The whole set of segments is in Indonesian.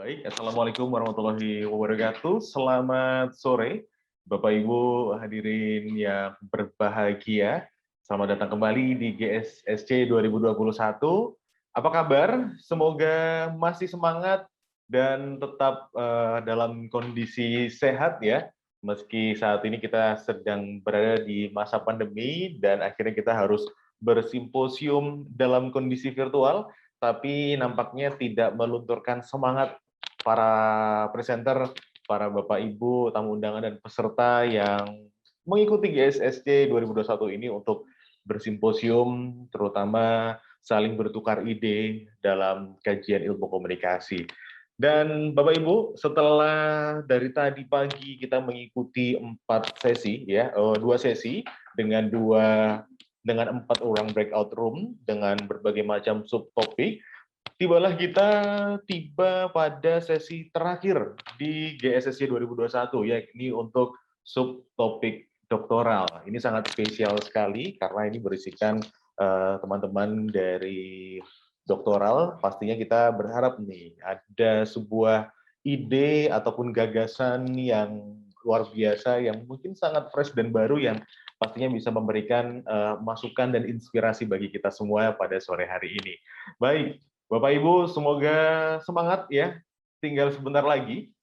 Baik, Assalamualaikum warahmatullahi wabarakatuh. Selamat sore, Bapak Ibu hadirin yang berbahagia. Selamat datang kembali di GSSC 2021. Apa kabar? Semoga masih semangat dan tetap dalam kondisi sehat ya. Meski saat ini kita sedang berada di masa pandemi dan akhirnya kita harus bersimposium dalam kondisi virtual, tapi nampaknya tidak melunturkan semangat para presenter, para Bapak Ibu, tamu undangan dan peserta yang mengikuti GSSC 2021 ini untuk bersimposium, terutama saling bertukar ide dalam kajian ilmu komunikasi. Dan Bapak Ibu, setelah dari tadi pagi kita mengikuti 4 sesi, ya, 2 sesi dengan 4 orang breakout room dengan berbagai macam subtopik. Tiba pada sesi terakhir di GSSC 2021, yakni untuk subtopik doktoral. Ini sangat spesial sekali karena ini berisikan teman-teman dari doktoral. Pastinya kita berharap nih ada sebuah ide ataupun gagasan yang luar biasa yang mungkin sangat fresh dan baru yang pastinya bisa memberikan masukan dan inspirasi bagi kita semua pada sore hari ini. Baik, Bapak Ibu, semoga semangat ya. Tinggal sebentar lagi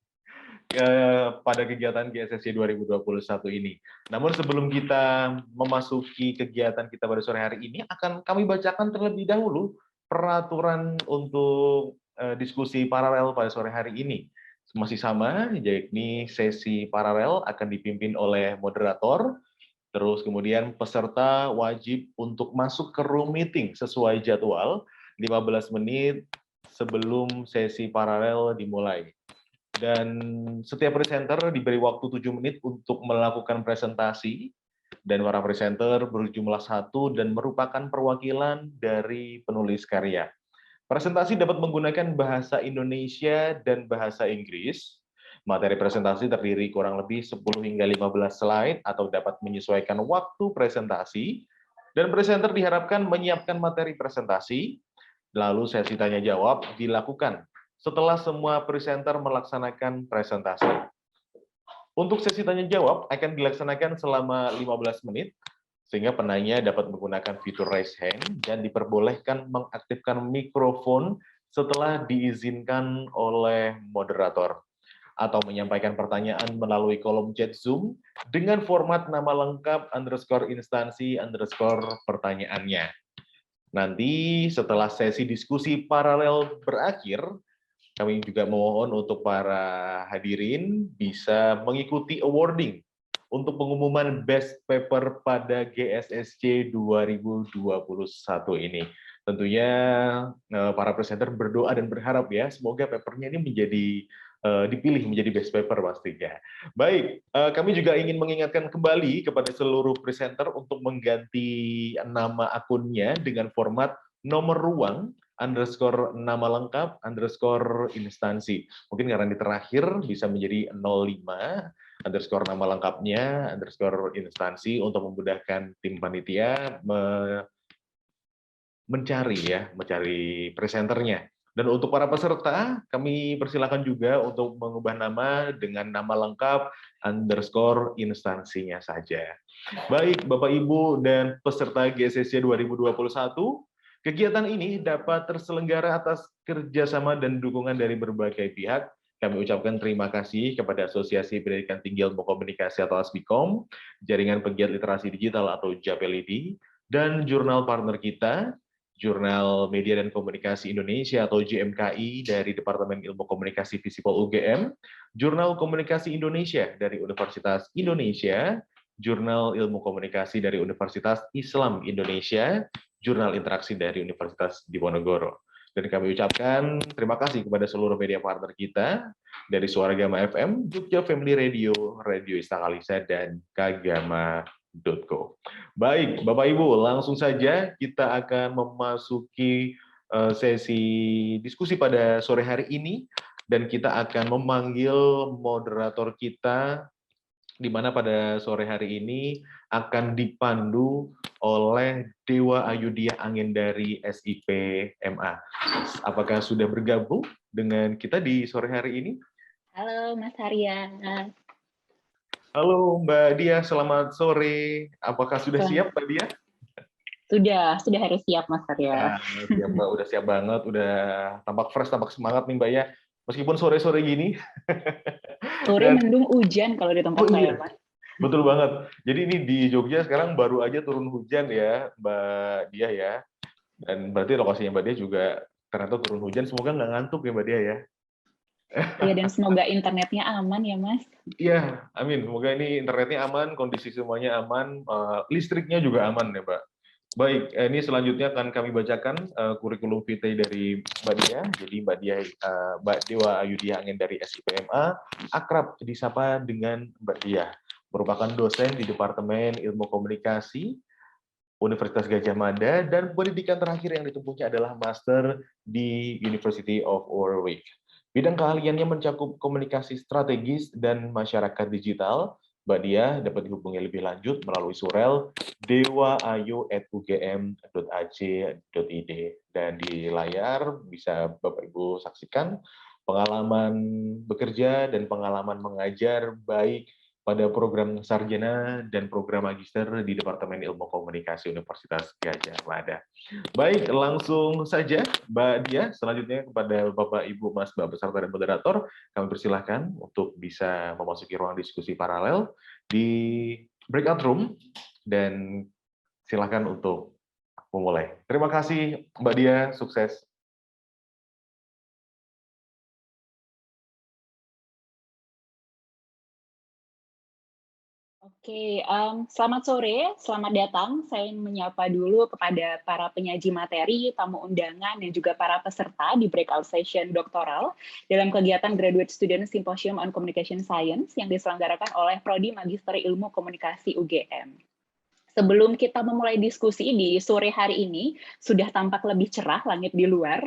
pada kegiatan GSSC 2021 ini. Namun sebelum kita memasuki kegiatan kita pada sore hari ini, akan kami bacakan terlebih dahulu peraturan untuk diskusi paralel pada sore hari ini. Masih sama, yakni sesi paralel akan dipimpin oleh moderator, terus kemudian peserta wajib untuk masuk ke room meeting sesuai jadwal 15 menit sebelum sesi paralel dimulai. Dan setiap presenter diberi waktu 7 menit untuk melakukan presentasi, dan para presenter berjumlah 1 dan merupakan perwakilan dari penulis karya. Presentasi dapat menggunakan bahasa Indonesia dan bahasa Inggris. Materi presentasi terdiri kurang lebih 10 hingga 15 slide atau dapat menyesuaikan waktu presentasi, dan presenter diharapkan menyiapkan materi presentasi, lalu sesi tanya jawab dilakukan setelah semua presenter melaksanakan presentasi. Untuk sesi tanya jawab akan dilaksanakan selama 15 menit, sehingga penanya dapat menggunakan fitur raise hand dan diperbolehkan mengaktifkan mikrofon setelah diizinkan oleh moderator, atau menyampaikan pertanyaan melalui kolom chat Zoom dengan format nama lengkap _instansi pertanyaannya. Nanti setelah sesi diskusi paralel berakhir, kami juga mohon untuk para hadirin bisa mengikuti awarding untuk pengumuman Best Paper pada GSSC 2021 ini. Tentunya para presenter berdoa dan berharap ya, semoga papernya ini dipilih menjadi best paper pastinya. Baik, kami juga ingin mengingatkan kembali kepada seluruh presenter untuk mengganti nama akunnya dengan format nomor ruang _nama lengkap _instansi. Mungkin karena di terakhir bisa menjadi 05 _ nama lengkapnya _instansi untuk memudahkan tim panitia mencari presenternya. Dan untuk para peserta, kami persilakan juga untuk mengubah nama dengan nama lengkap _instansinya saja. Baik, Bapak Ibu dan peserta GSSC 2021, kegiatan ini dapat terselenggara atas kerjasama dan dukungan dari berbagai pihak. Kami ucapkan terima kasih kepada Asosiasi Pendidikan Tinggi Ilmu Komunikasi atau ASPIKOM, Jaringan Pegiat Literasi Digital atau JAPELIDI, dan jurnal partner kita, Jurnal Media dan Komunikasi Indonesia atau JMKI dari Departemen Ilmu Komunikasi Visipol UGM, Jurnal Komunikasi Indonesia dari Universitas Indonesia, Jurnal Ilmu Komunikasi dari Universitas Islam Indonesia, Jurnal Interaksi dari Universitas Diponegoro. Dan kami ucapkan terima kasih kepada seluruh media partner kita dari Suara Gama FM, Jogja Family Radio, Radio Istangalisa, dan kagama.co. Baik, Bapak Ibu, langsung saja kita akan memasuki sesi diskusi pada sore hari ini, dan kita akan memanggil moderator kita di mana pada sore hari ini akan dipandu oleh Dewa Ayudhya Angin dari SIP MA. Apakah sudah bergabung dengan kita di sore hari ini? Halo Mas Arya. Halo Mbak Dia, selamat sore. Apakah sudah siap Mbak Dia? Sudah harus siap Mas Arya. Siap Mbak, udah siap banget, udah tampak fresh, tampak semangat nih Mbak ya. Meskipun sore-sore gini. Sore mendung hujan kalau di tempat saya, iya, Mas. betul banget. Jadi ini di Jogja sekarang baru aja turun hujan ya Mbak Dia ya. Dan berarti lokasinya Mbak Dia juga ternyata turun hujan. Semoga nggak ngantuk ya Mbak Dia ya. Iya, dan semoga internetnya aman ya, Mas. Iya, amin. Semoga ini internetnya aman, kondisi semuanya aman, listriknya juga aman ya Mbak. Baik, ini selanjutnya akan kami bacakan kurikulum vitae dari Mbak Dia. Jadi Mbak Dia, Mbak Dewa Ayudhya Angin dari SIPMA, akrab disapa dengan Mbak Dia. Merupakan dosen di Departemen Ilmu Komunikasi Universitas Gadjah Mada, dan pendidikan terakhir yang ditempuhnya adalah Master di University of Warwick. Bidang keahliannya mencakup komunikasi strategis dan masyarakat digital. Mbak Dia dapat dihubungi lebih lanjut melalui surel dewaayu@ugm.ac.id, dan di layar bisa Bapak Ibu saksikan pengalaman bekerja dan pengalaman mengajar baik pada program sarjana dan program magister di Departemen Ilmu Komunikasi Universitas Gadjah Mada. Baik, langsung saja Mbak Dia, selanjutnya kepada Bapak, Ibu, Mas, Mbak peserta dan moderator, kami persilahkan untuk bisa memasuki ruang diskusi paralel di breakout room, dan silakan untuk memulai. Terima kasih Mbak Dia, sukses. Oke, selamat sore, selamat datang. Saya menyapa dulu kepada para penyaji materi, tamu undangan, dan juga para peserta di breakout session doktoral dalam kegiatan Graduate Student Symposium on Communication Science yang diselenggarakan oleh Prodi Magister Ilmu Komunikasi UGM. Sebelum kita memulai diskusi di sore hari ini, sudah tampak lebih cerah langit di luar,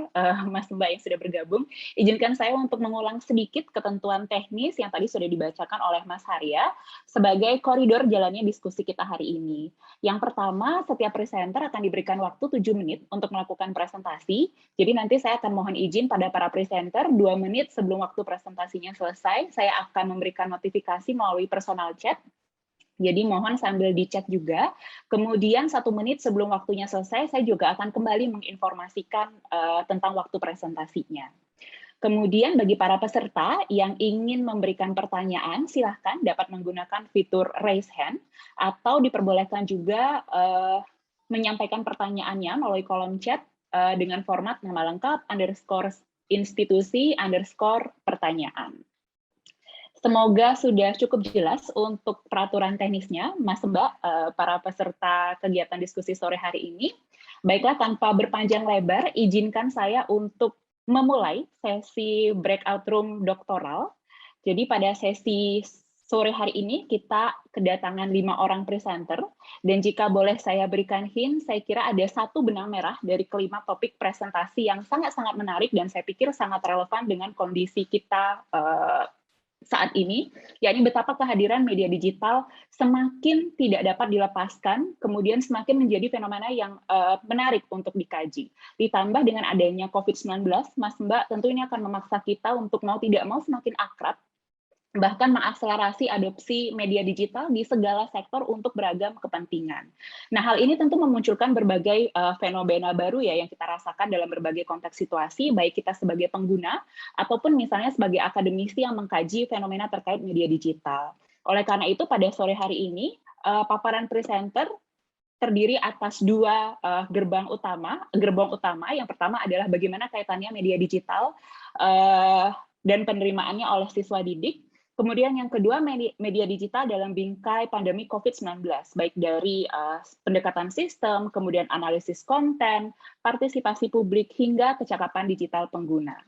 Mas Mbak yang sudah bergabung. Izinkan saya untuk mengulang sedikit ketentuan teknis yang tadi sudah dibacakan oleh Mas Arya sebagai koridor jalannya diskusi kita hari ini. Yang pertama, setiap presenter akan diberikan waktu 7 menit untuk melakukan presentasi. Jadi nanti saya akan mohon izin pada para presenter 2 menit sebelum waktu presentasinya selesai, saya akan memberikan notifikasi melalui personal chat. Jadi mohon sambil dicek juga. Kemudian 1 menit sebelum waktunya selesai, saya juga akan kembali menginformasikan tentang waktu presentasinya. Kemudian bagi para peserta yang ingin memberikan pertanyaan, silahkan dapat menggunakan fitur raise hand, atau diperbolehkan juga menyampaikan pertanyaannya melalui kolom chat dengan format nama lengkap, _institusi, _pertanyaan. Semoga sudah cukup jelas untuk peraturan teknisnya, Mas Mbak, para peserta kegiatan diskusi sore hari ini. Baiklah, tanpa berpanjang lebar, izinkan saya untuk memulai sesi breakout room doktoral. Jadi pada sesi sore hari ini kita kedatangan 5 orang presenter, dan jika boleh saya berikan hint, saya kira ada 1 benang merah dari kelima topik presentasi yang sangat-sangat menarik dan saya pikir sangat relevan dengan kondisi kita saat ini, yakni betapa kehadiran media digital semakin tidak dapat dilepaskan, kemudian semakin menjadi fenomena yang menarik untuk dikaji. Ditambah dengan adanya COVID-19, Mas Mbak, tentu ini akan memaksa kita untuk mau tidak mau semakin akrab, bahkan mengakselerasi adopsi media digital di segala sektor untuk beragam kepentingan. Nah, hal ini tentu memunculkan berbagai fenomena baru ya yang kita rasakan dalam berbagai konteks situasi, baik kita sebagai pengguna ataupun misalnya sebagai akademisi yang mengkaji fenomena terkait media digital. Oleh karena itu, pada sore hari ini, paparan presenter terdiri atas 2 gerbong utama. Yang pertama adalah bagaimana kaitannya media digital dan penerimaannya oleh siswa didik. Kemudian yang kedua, media digital dalam bingkai pandemi COVID-19, baik dari pendekatan sistem, kemudian analisis konten, partisipasi publik, hingga kecakapan digital pengguna.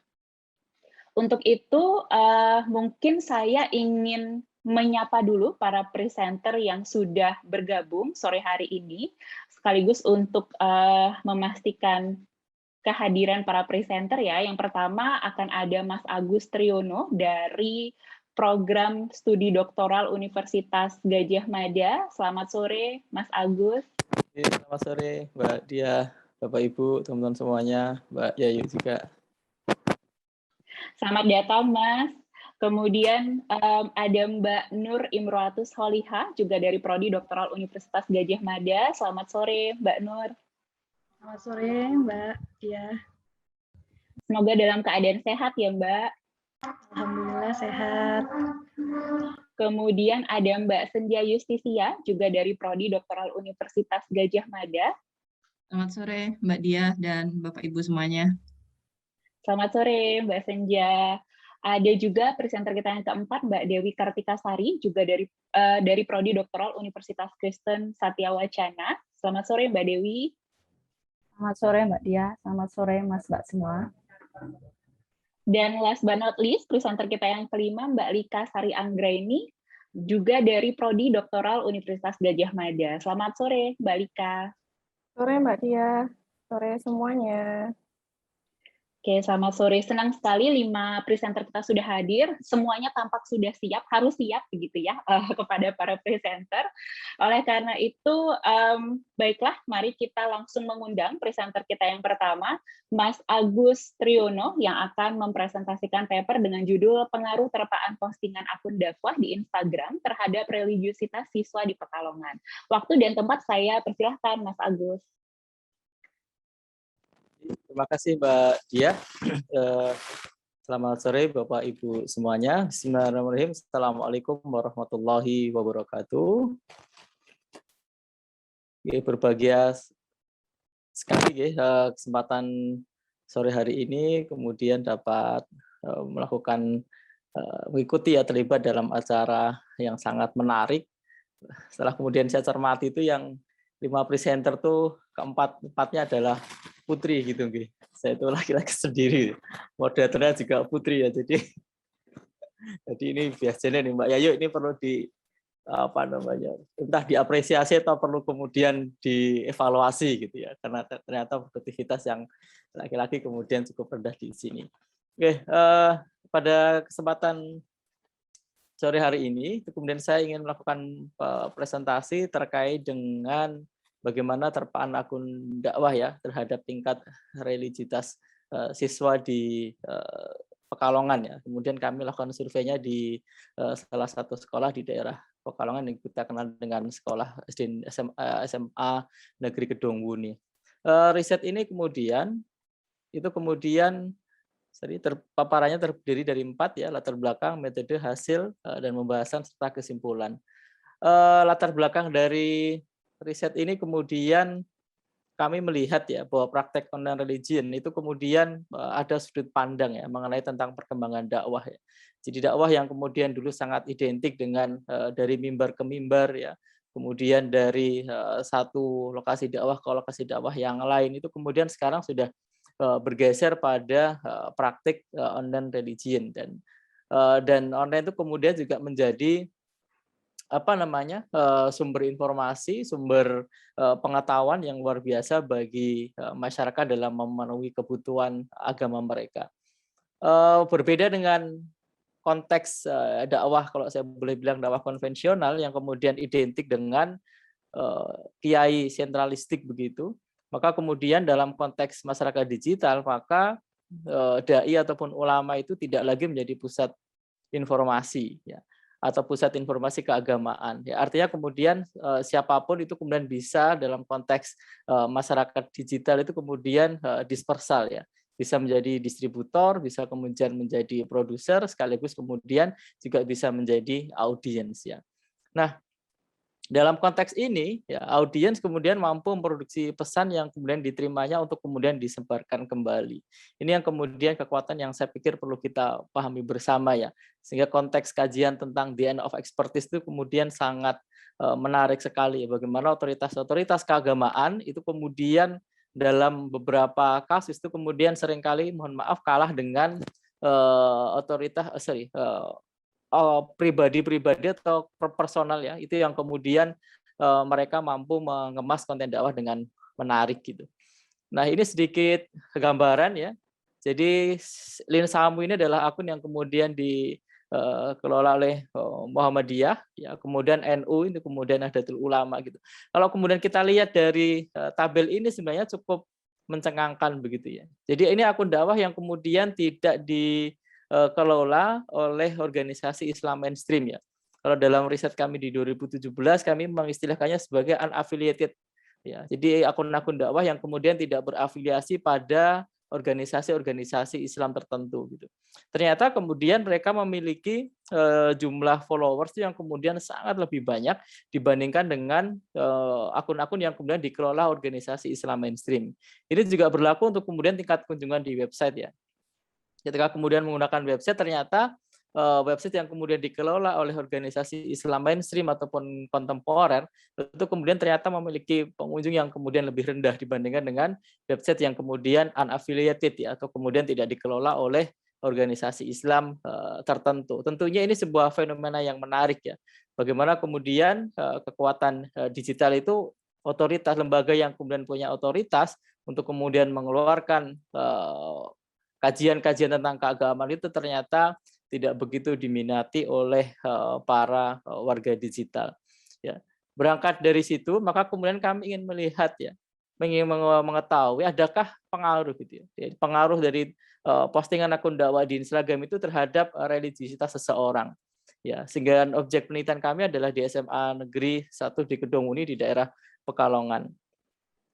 Untuk itu, mungkin saya ingin menyapa dulu para presenter yang sudah bergabung sore hari ini, sekaligus untuk memastikan kehadiran para presenter ya. Yang pertama akan ada Mas Agus Triyono dari Program Studi Doktoral Universitas Gadjah Mada. Selamat sore, Mas Agus. Selamat sore, Mbak Dia, Bapak Ibu, teman-teman semuanya, Mbak Yayu juga. Selamat datang, Mas. Kemudian ada Mbak Nur Imroatus Holihah, juga dari Prodi Doktoral Universitas Gadjah Mada. Selamat sore, Mbak Nur. Selamat sore, Mbak Dia. Semoga dalam keadaan sehat ya, Mbak. Alhamdulillah sehat. Kemudian ada Mbak Senja Justisia, juga dari Prodi Doktoral Universitas Gadjah Mada. Selamat sore, Mbak Dia dan Bapak Ibu semuanya. Selamat sore, Mbak Senja. Ada juga presenter kita yang keempat, Mbak Dewi Kartikasari, juga dari Prodi Doktoral Universitas Kristen Satya Wacana. Selamat sore, Mbak Dewi. Selamat sore, Mbak Dia. Selamat sore, Mbak semua. Dan last but not least, presenter kita yang kelima, Mbak Lika Sari Anggraini, juga dari Prodi Doktoral Universitas Gadjah Mada. Selamat sore, Mbak Lika. Sore, Mbak Dia. Sore semuanya. Oke, selamat sore. Senang sekali 5 presenter kita sudah hadir. Semuanya tampak sudah siap, harus siap begitu ya, kepada para presenter. Oleh karena itu, baiklah, mari kita langsung mengundang presenter kita yang pertama, Mas Agus Triyono, yang akan mempresentasikan paper dengan judul Pengaruh Terpaan Postingan Akun Dakwah di Instagram terhadap Religiusitas Siswa di Pekalongan. Waktu dan tempat saya persilahkan, Mas Agus. Terima kasih, Mbak Dia. Selamat sore, Bapak Ibu semuanya. Bismillahirrahmanirrahim. Assalamualaikum warahmatullahi wabarakatuh. Berbahagia sekali kesempatan sore hari ini, kemudian dapat mengikuti ya, terlibat dalam acara yang sangat menarik. Setelah kemudian saya cermati itu yang 5 presenter tuh keempatnya adalah putri gitu, saya itu laki-laki sendiri, moderatornya juga putri ya, jadi ini biasanya nih Mbak Yayu ini perlu entah diapresiasi atau perlu kemudian dievaluasi gitu ya, karena ternyata produktivitas yang laki-laki kemudian cukup rendah di sini. Oke, pada kesempatan sore hari ini kemudian saya ingin melakukan presentasi terkait dengan bagaimana terpaan akun dakwah ya terhadap tingkat religiusitas siswa di Pekalongan ya. Kemudian kami lakukan surveinya di salah satu sekolah di daerah Pekalongan yang kita kenal dengan sekolah SD SMA Negeri Kedungwuni. Riset ini kemudian paparannya terdiri dari 4 ya, latar belakang, metode, hasil, dan pembahasan serta kesimpulan. Latar belakang dari riset ini kemudian kami melihat ya bahwa praktek online religion itu kemudian ada sudut pandang ya mengenai tentang perkembangan dakwah ya. Jadi dakwah yang kemudian dulu sangat identik dengan dari mimbar ke mimbar ya, kemudian dari satu lokasi dakwah ke lokasi dakwah yang lain itu kemudian sekarang sudah bergeser pada praktik online religion dan online itu kemudian juga menjadi sumber informasi, sumber pengetahuan yang luar biasa bagi masyarakat dalam memenuhi kebutuhan agama mereka. Berbeda dengan konteks dakwah, kalau saya boleh bilang dakwah konvensional yang kemudian identik dengan kiai sentralistik begitu, maka kemudian dalam konteks masyarakat digital, maka dai ataupun ulama itu tidak lagi menjadi pusat informasi ya, atau pusat informasi keagamaan. Ya, artinya kemudian siapapun itu kemudian bisa dalam konteks masyarakat digital itu kemudian dispersal ya, bisa menjadi distributor, bisa kemudian menjadi produser, sekaligus kemudian juga bisa menjadi audiens ya. Nah, dalam konteks ini, ya, audiens kemudian mampu memproduksi pesan yang kemudian diterimanya untuk kemudian disebarkan kembali. Ini yang kemudian kekuatan yang saya pikir perlu kita pahami bersama ya. Sehingga konteks kajian tentang the end of expertise itu kemudian sangat menarik sekali. Bagaimana otoritas-otoritas keagamaan itu kemudian dalam beberapa kasus itu kemudian seringkali, mohon maaf, kalah dengan pribadi-pribadi atau personal ya, itu yang kemudian mereka mampu mengemas konten dakwah dengan menarik gitu. Nah, ini sedikit gambaran ya. Jadi Lin Samu ini adalah akun yang kemudian kelola oleh Muhammadiyah, ya, kemudian NU, itu kemudian Nahdlatul Ulama gitu. Kalau kemudian kita lihat dari tabel ini sebenarnya cukup mencengangkan begitu ya. Jadi ini akun dakwah yang kemudian tidak dikelola oleh organisasi Islam mainstream ya. Kalau dalam riset kami di 2017 kami mengistilahkannya sebagai unaffiliated ya. Jadi akun-akun dakwah yang kemudian tidak berafiliasi pada organisasi-organisasi Islam tertentu gitu. Ternyata kemudian mereka memiliki jumlah followers yang kemudian sangat lebih banyak dibandingkan dengan akun-akun yang kemudian dikelola organisasi Islam mainstream. Ini juga berlaku untuk kemudian tingkat kunjungan di website ya. Ketika kemudian menggunakan website, ternyata website yang kemudian dikelola oleh organisasi Islam mainstream ataupun kontemporer itu kemudian ternyata memiliki pengunjung yang kemudian lebih rendah dibandingkan dengan website yang kemudian unaffiliated ya, atau kemudian tidak dikelola oleh organisasi Islam tertentu. Tentunya ini sebuah fenomena yang menarik ya. Bagaimana kemudian kekuatan digital itu, otoritas, lembaga yang kemudian punya otoritas untuk kemudian mengeluarkan kajian-kajian tentang keagamaan itu ternyata tidak begitu diminati oleh para warga digital. Ya, berangkat dari situ, maka kemudian kami ingin melihat ya, ingin mengetahui adakah pengaruh gitu ya, pengaruh dari postingan akun dakwah di Instagram itu terhadap religiositas seseorang. Ya, sehingga objek penelitian kami adalah di SMA Negeri 1 di Kedunguni di daerah Pekalongan.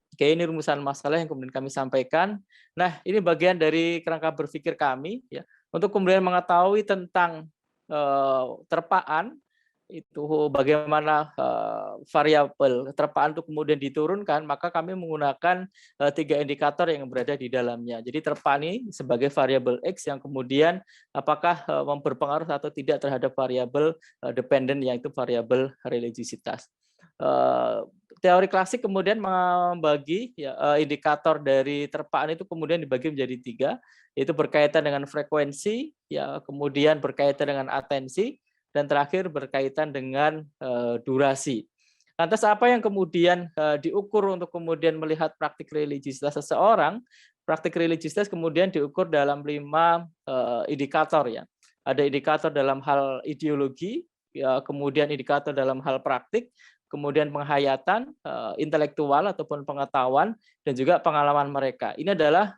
Oke, ini rumusan masalah yang kemudian kami sampaikan. Nah, ini bagian dari kerangka berpikir kami ya, untuk kemudian mengetahui tentang terpaan itu bagaimana variabel terpaan itu kemudian diturunkan, maka kami menggunakan 3 indikator yang berada di dalamnya. Jadi terpaan ini sebagai variabel X yang kemudian apakah berpengaruh atau tidak terhadap variabel dependen yaitu variabel religiositas. Teori klasik kemudian membagi ya, indikator dari terpaan itu kemudian dibagi menjadi 3, yaitu berkaitan dengan frekuensi, ya, kemudian berkaitan dengan atensi, dan terakhir berkaitan dengan durasi. Lantas apa yang kemudian diukur untuk kemudian melihat praktik religiositas seseorang? Praktik religiositas kemudian diukur dalam 5 indikator ya. Ada indikator dalam hal ideologi, ya, kemudian indikator dalam hal praktik, kemudian penghayatan, intelektual ataupun pengetahuan, dan juga pengalaman mereka. Ini adalah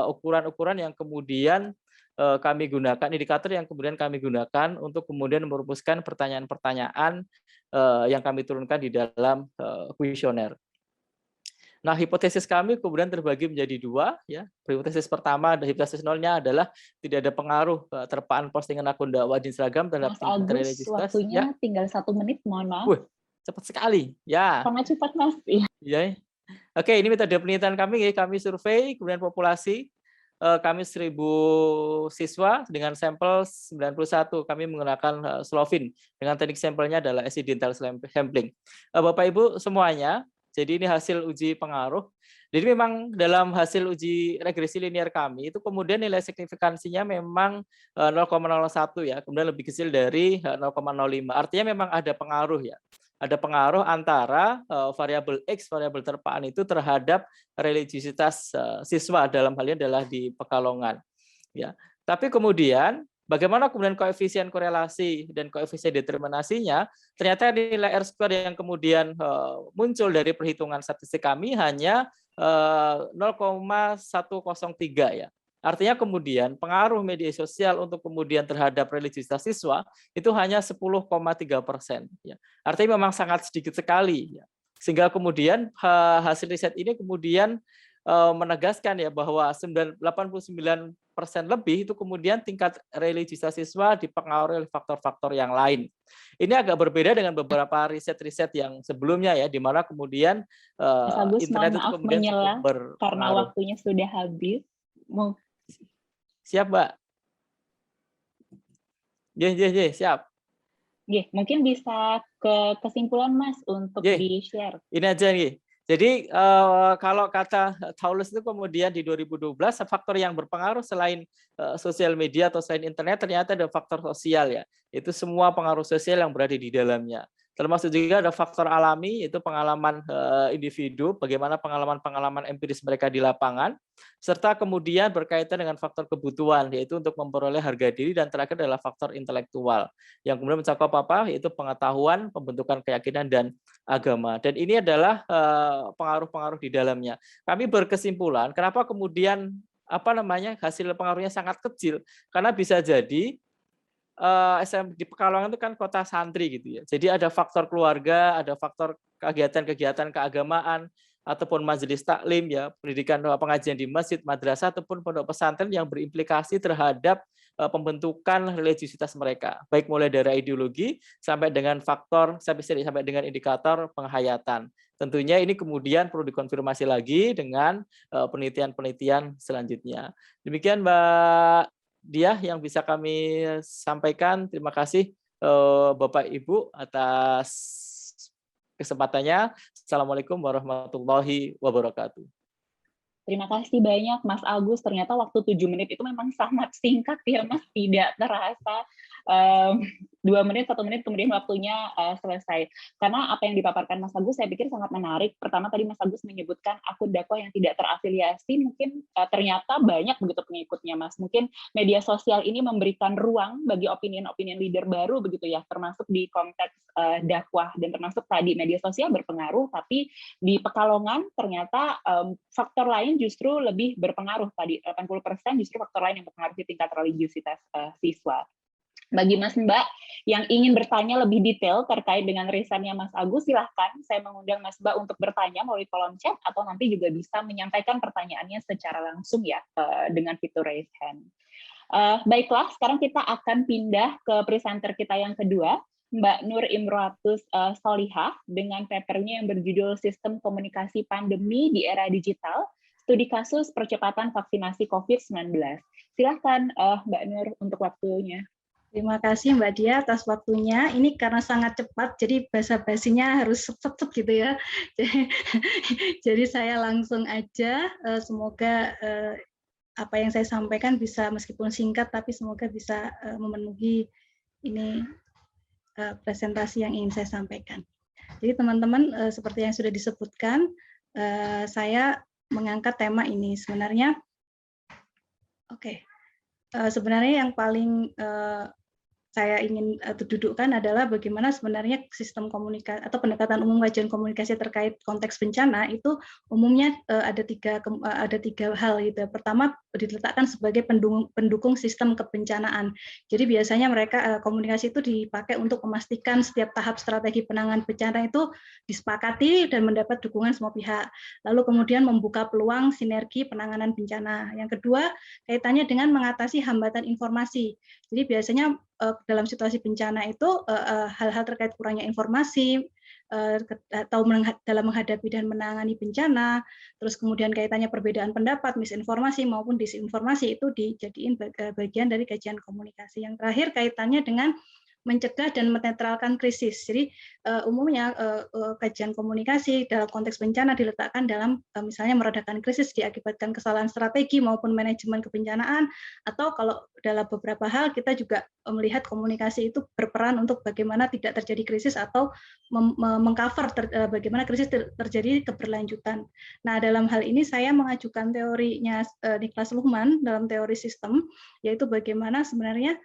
ukuran-ukuran yang kemudian kami gunakan, indikator yang kemudian kami gunakan untuk kemudian merumuskan pertanyaan-pertanyaan yang kami turunkan di dalam kuesioner. Nah, hipotesis kami kemudian terbagi menjadi 2 ya. Hipotesis pertama, hipotesis nolnya adalah tidak ada pengaruh terpaan postingan akun dakwah di Instagram terhadap tingkat religiositas. Waktunya ya. Tinggal 1 menit, mohon maaf. Cepat sekali, ya. Sangat cepat, Mas. Ya. Oke, ini metode penelitian kami. Kami survei, kemudian populasi. Kami 1.000 siswa dengan sampel 91. Kami menggunakan Slovin. Dengan teknik sampelnya adalah accidental sampling. Bapak Ibu semuanya, jadi ini hasil uji pengaruh. Jadi memang dalam hasil uji regresi linear kami, itu kemudian nilai signifikansinya memang 0,01 ya. Kemudian lebih kecil dari 0,05. Artinya memang ada pengaruh ya. Ada pengaruh antara variabel X, variabel terpaan itu terhadap religiositas siswa, dalam hal ini adalah di Pekalongan. Ya. Tapi kemudian bagaimana kemudian koefisien korelasi dan koefisien determinasinya? Ternyata nilai R-square yang kemudian muncul dari perhitungan statistik kami hanya 0,103 ya. Artinya kemudian pengaruh media sosial untuk kemudian terhadap religiositas siswa itu hanya 10,3%. Ya. Artinya memang sangat sedikit sekali. Ya. Sehingga kemudian hasil riset ini kemudian menegaskan ya bahwa 89% lebih itu kemudian tingkat religiositas siswa dipengaruhi oleh faktor-faktor yang lain. Ini agak berbeda dengan beberapa riset-riset yang sebelumnya ya, di mana kemudian internet itu kemudian berpengaruh. Karena waktunya sudah habis. Siap, Mbak. Siap. Mungkin bisa ke kesimpulan, Mas, untuk di-share. Ini aja nih. Jadi kalau kata Taulus itu kemudian di 2012 faktor yang berpengaruh selain sosial media atau selain internet ternyata ada faktor sosial ya. Itu semua pengaruh sosial yang berada di dalamnya. Termasuk juga ada faktor alami, yaitu pengalaman individu, bagaimana pengalaman-pengalaman empiris mereka di lapangan, serta kemudian berkaitan dengan faktor kebutuhan, yaitu untuk memperoleh harga diri, dan terakhir adalah faktor intelektual, yang kemudian mencakup apa? Yaitu pengetahuan, pembentukan keyakinan, dan agama. Dan ini adalah pengaruh-pengaruh di dalamnya. Kami berkesimpulan, kenapa kemudian hasil pengaruhnya sangat kecil, karena bisa jadi di Pekalongan itu kan kota santri gitu ya. Jadi ada faktor keluarga, ada faktor kegiatan-kegiatan keagamaan ataupun majelis taklim ya, pendidikan pengajian di masjid, madrasah ataupun pondok pesantren yang berimplikasi terhadap pembentukan religiusitas mereka, baik mulai dari ideologi sampai dengan faktor sampai dengan indikator penghayatan. Tentunya ini kemudian perlu dikonfirmasi lagi dengan penelitian-penelitian selanjutnya. Demikian Mbak Diah yang bisa kami sampaikan. Terima kasih Bapak Ibu atas kesempatannya. Assalamualaikum warahmatullahi wabarakatuh. Terima kasih banyak Mas Agus. Ternyata waktu 7 menit itu memang sangat singkat ya Mas, tidak terasa 2 menit, 1 menit, kemudian waktunya selesai. Karena apa yang dipaparkan Mas Agus saya pikir sangat menarik. Pertama tadi Mas Agus menyebutkan akun dakwah yang tidak terafiliasi, mungkin ternyata banyak begitu pengikutnya Mas. Mungkin media sosial ini memberikan ruang bagi opinion-opinion leader baru begitu ya, termasuk di konteks dakwah, dan termasuk tadi media sosial berpengaruh, tapi di Pekalongan ternyata faktor lain justru lebih berpengaruh. Tadi 80% justru faktor lain yang mempengaruhi tingkat religiusitas siswa. Bagi Mas Mbak yang ingin bertanya lebih detail terkait dengan risetnya Mas Agus, silahkan saya mengundang Mas Mbak untuk bertanya melalui kolom chat, atau nanti juga bisa menyampaikan pertanyaannya secara langsung ya dengan fitur raise hand. Baiklah, sekarang kita akan pindah ke presenter kita yang kedua, Mbak Nur Imroatus Solihah, dengan papernya yang berjudul Sistem Komunikasi Pandemi di Era Digital, Studi Kasus Percepatan Vaksinasi COVID-19. Silahkan Mbak Nur untuk waktunya. Terima kasih Mbak Dia atas waktunya. Ini karena sangat cepat, jadi basa-basinya harus cepat gitu ya. Jadi saya langsung aja. Semoga apa yang saya sampaikan bisa, meskipun singkat, tapi semoga bisa memenuhi ini presentasi yang ingin saya sampaikan. Jadi teman-teman, seperti yang sudah disebutkan, saya mengangkat tema ini. Sebenarnya, sebenarnya yang paling saya ingin dudukkan adalah bagaimana sebenarnya sistem komunikasi atau pendekatan umum kajian komunikasi terkait konteks bencana itu umumnya ada tiga hal gitu. Pertama, diletakkan sebagai pendukung sistem kebencanaan. Jadi biasanya mereka komunikasi itu dipakai untuk memastikan setiap tahap strategi penanganan bencana itu disepakati dan mendapat dukungan semua pihak. Lalu kemudian membuka peluang sinergi penanganan bencana. Yang kedua, kaitannya dengan mengatasi hambatan informasi. Jadi biasanya dalam situasi bencana itu hal-hal terkait kurangnya informasi atau dalam menghadapi dan menangani bencana, terus kemudian kaitannya perbedaan pendapat, misinformasi maupun disinformasi itu dijadiin bagian dari kajian komunikasi. Yang terakhir kaitannya dengan mencegah dan menetralkan krisis. Jadi umumnya kajian komunikasi dalam konteks bencana diletakkan dalam misalnya meredakan krisis diakibatkan kesalahan strategi maupun manajemen kebencanaan, atau kalau dalam beberapa hal kita juga melihat komunikasi itu berperan untuk bagaimana tidak terjadi krisis atau mengcover bagaimana krisis terjadi keberlanjutan. Nah, dalam hal ini saya mengajukan teorinya Niklas Luhmann dalam teori sistem, yaitu bagaimana sebenarnya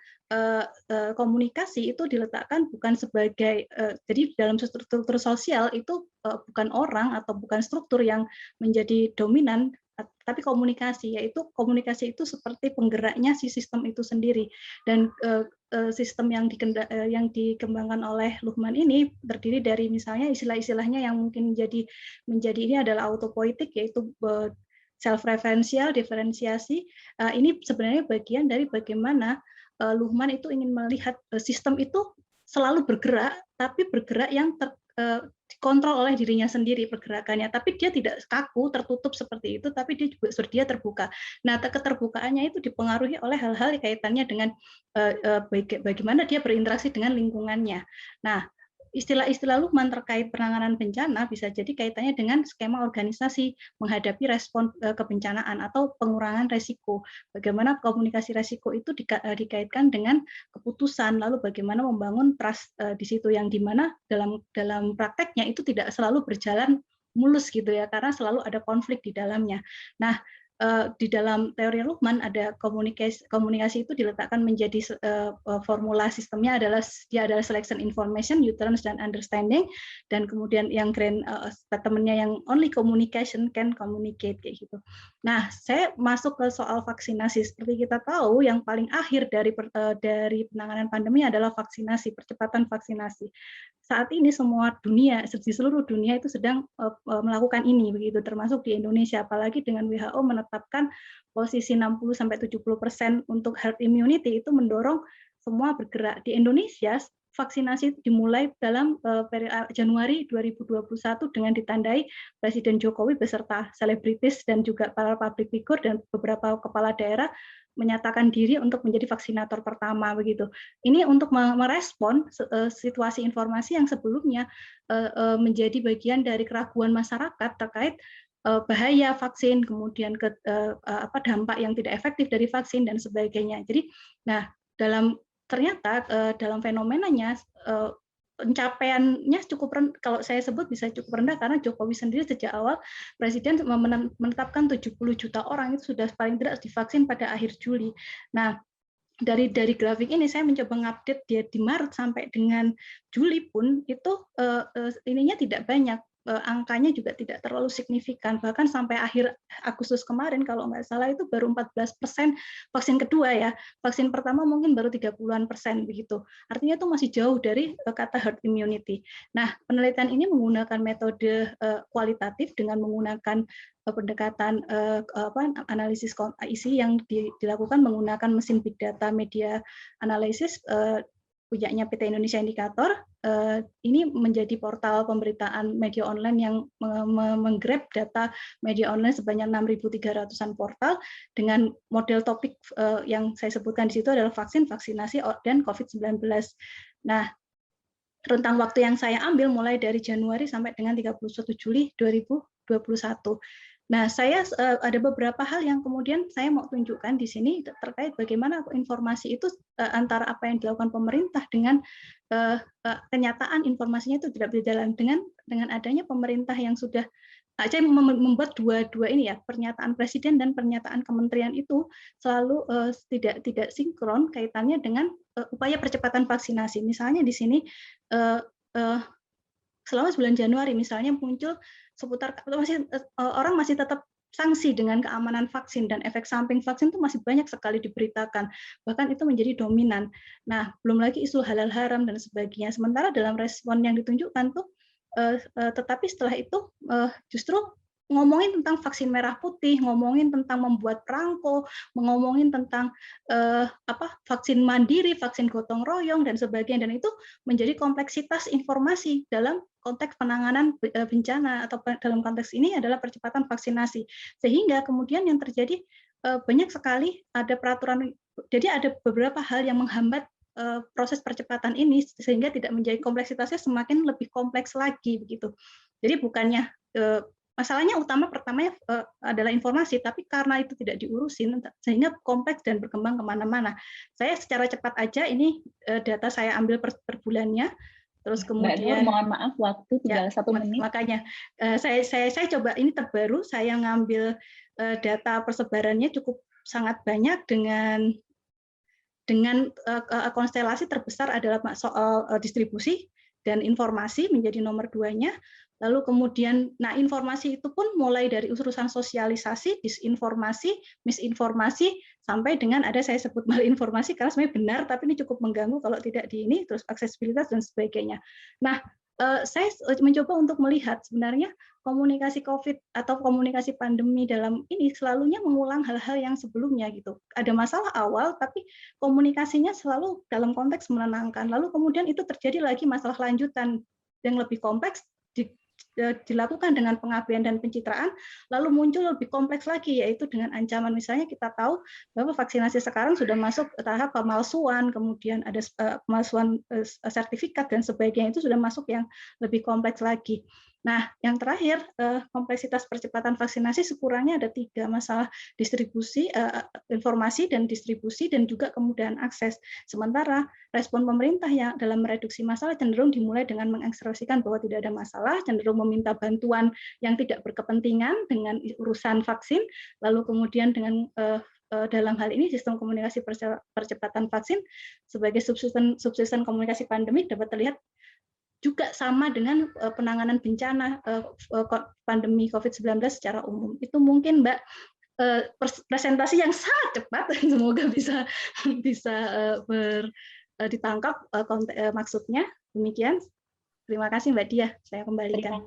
komunikasi itu diletakkan bukan sebagai jadi dalam struktur sosial itu bukan orang atau bukan struktur yang menjadi dominan, tapi komunikasi, yaitu komunikasi itu seperti penggeraknya si sistem itu sendiri. Dan sistem yang dikembangkan oleh Luhmann ini terdiri dari misalnya istilah-istilahnya yang mungkin menjadi ini adalah autopoietik, yaitu self-referential, diferensiasi. Ini sebenarnya bagian dari bagaimana Luhmann itu ingin melihat sistem itu selalu bergerak, tapi bergerak yang dikontrol oleh dirinya sendiri pergerakannya, tapi dia tidak kaku, tertutup seperti itu, tapi dia juga bersedia terbuka. Nah, keterbukaannya itu dipengaruhi oleh hal-hal kaitannya dengan bagaimana dia berinteraksi dengan lingkungannya. Nah, istilah-istilah Luhmann terkait penanganan bencana bisa jadi kaitannya dengan skema organisasi menghadapi respon kebencanaan atau pengurangan resiko. Bagaimana komunikasi resiko itu dikaitkan dengan keputusan, lalu bagaimana membangun trust di situ, yang dimana dalam prakteknya itu tidak selalu berjalan mulus gitu ya, karena selalu ada konflik di dalamnya. Nah, di dalam teori Luhmann ada komunikasi itu diletakkan menjadi formula sistemnya adalah selection information, utterance, dan understanding, dan kemudian yang grand statementnya yang only communication can communicate kayak gitu. Nah, saya masuk ke soal vaksinasi. Seperti kita tahu, yang paling akhir dari penanganan pandemi adalah vaksinasi, percepatan vaksinasi. Saat ini semua dunia, di seluruh dunia itu sedang melakukan ini, begitu, termasuk di Indonesia, apalagi dengan WHO menetapkan posisi 60-70% untuk herd immunity, itu mendorong semua bergerak. Di Indonesia, vaksinasi dimulai dalam Januari 2021 dengan ditandai Presiden Jokowi beserta selebritis dan juga para public figure dan beberapa kepala daerah menyatakan diri untuk menjadi vaksinator pertama, begitu. Ini untuk merespon situasi informasi yang sebelumnya menjadi bagian dari keraguan masyarakat terkait bahaya vaksin, kemudian dampak yang tidak efektif dari vaksin dan sebagainya. Jadi, nah, ternyata dalam fenomenanya pencapaiannya cukup rendah, kalau saya sebut bisa cukup rendah, karena Jokowi sendiri sejak awal Presiden menetapkan 70 juta orang itu sudah paling tidak divaksin pada akhir Juli. Nah, dari grafik ini saya mencoba ngupdate dia di Maret sampai dengan Juli pun itu ininya tidak banyak. Angkanya juga tidak terlalu signifikan, bahkan sampai akhir Agustus kemarin kalau nggak salah itu baru 14% vaksin kedua ya, vaksin pertama mungkin baru 30-an% begitu, artinya itu masih jauh dari kata herd immunity. Nah, penelitian ini menggunakan metode kualitatif dengan menggunakan pendekatan analisis isi yang dilakukan menggunakan mesin big data media analisis punyanya PT Indonesia Indikator. Ini menjadi portal pemberitaan media online yang menggrab data media online sebanyak 6.300-an portal dengan model topik yang saya sebutkan di situ adalah vaksin, vaksinasi, dan COVID-19. Nah, rentang waktu yang saya ambil mulai dari Januari sampai dengan 31 Juli 2021. Nah, saya ada beberapa hal yang kemudian saya mau tunjukkan di sini terkait bagaimana informasi itu antara apa yang dilakukan pemerintah dengan kenyataan informasinya itu tidak berjalan dengan adanya pemerintah yang sudah saya membuat dua ini ya, pernyataan presiden dan pernyataan kementerian itu selalu tidak sinkron kaitannya dengan upaya percepatan vaksinasi. Misalnya di sini selama bulan Januari misalnya muncul seputar orang masih tetap sanksi dengan keamanan vaksin dan efek samping vaksin itu masih banyak sekali diberitakan, bahkan itu menjadi dominan. Nah, belum lagi isu halal haram dan sebagainya. Sementara dalam respon yang ditunjukkan tuh, tetapi setelah itu justru ngomongin tentang vaksin merah putih, ngomongin tentang membuat perangko, ngomongin tentang vaksin mandiri, vaksin gotong royong dan sebagainya, dan itu menjadi kompleksitas informasi dalam konteks penanganan bencana atau dalam konteks ini adalah percepatan vaksinasi, sehingga kemudian yang terjadi banyak sekali ada peraturan, jadi ada beberapa hal yang menghambat proses percepatan ini sehingga tidak menjadi kompleksitasnya semakin lebih kompleks lagi begitu. Jadi bukannya masalahnya utama pertamanya adalah informasi, tapi karena itu tidak diurusin sehingga kompleks dan berkembang kemana-mana. Saya secara cepat aja ini data saya ambil per bulannya. Terus kemudian, Mbak Nur, mohon maaf, waktu tinggal 1 menit. Makanya saya coba ini terbaru, saya ngambil data persebarannya cukup sangat banyak dengan konstelasi terbesar adalah soal distribusi dan informasi menjadi nomor 2-nya. Lalu kemudian, nah informasi itu pun mulai dari urusan sosialisasi, disinformasi, misinformasi, sampai dengan ada saya sebut malinformasi karena sebenarnya benar, tapi ini cukup mengganggu kalau tidak di ini, terus aksesibilitas dan sebagainya. Nah, saya mencoba untuk melihat sebenarnya komunikasi COVID atau komunikasi pandemi dalam ini selalunya mengulang hal-hal yang sebelumnya gitu. Ada masalah awal, tapi komunikasinya selalu dalam konteks menenangkan. Lalu kemudian itu terjadi lagi masalah lanjutan yang lebih kompleks dilakukan dengan pengabaian dan pencitraan, lalu muncul lebih kompleks lagi, yaitu dengan ancaman. Misalnya kita tahu bahwa vaksinasi sekarang sudah masuk tahap pemalsuan, kemudian ada pemalsuan sertifikat dan sebagainya, itu sudah masuk yang lebih kompleks lagi. Nah, yang terakhir, kompleksitas percepatan vaksinasi sekurangnya ada 3, masalah distribusi, informasi dan distribusi, dan juga kemudahan akses. Sementara respon pemerintah yang dalam mereduksi masalah cenderung dimulai dengan mengekspresikan bahwa tidak ada masalah, cenderung meminta bantuan yang tidak berkepentingan dengan urusan vaksin, lalu kemudian dengan dalam hal ini sistem komunikasi percepatan vaksin sebagai subsisten komunikasi pandemik dapat terlihat juga sama dengan penanganan bencana pandemi COVID-19 secara umum. Itu mungkin Mbak presentasi yang sangat cepat, semoga bisa ditangkap maksudnya. Demikian. Terima kasih Mbak Diah, saya kembalikan.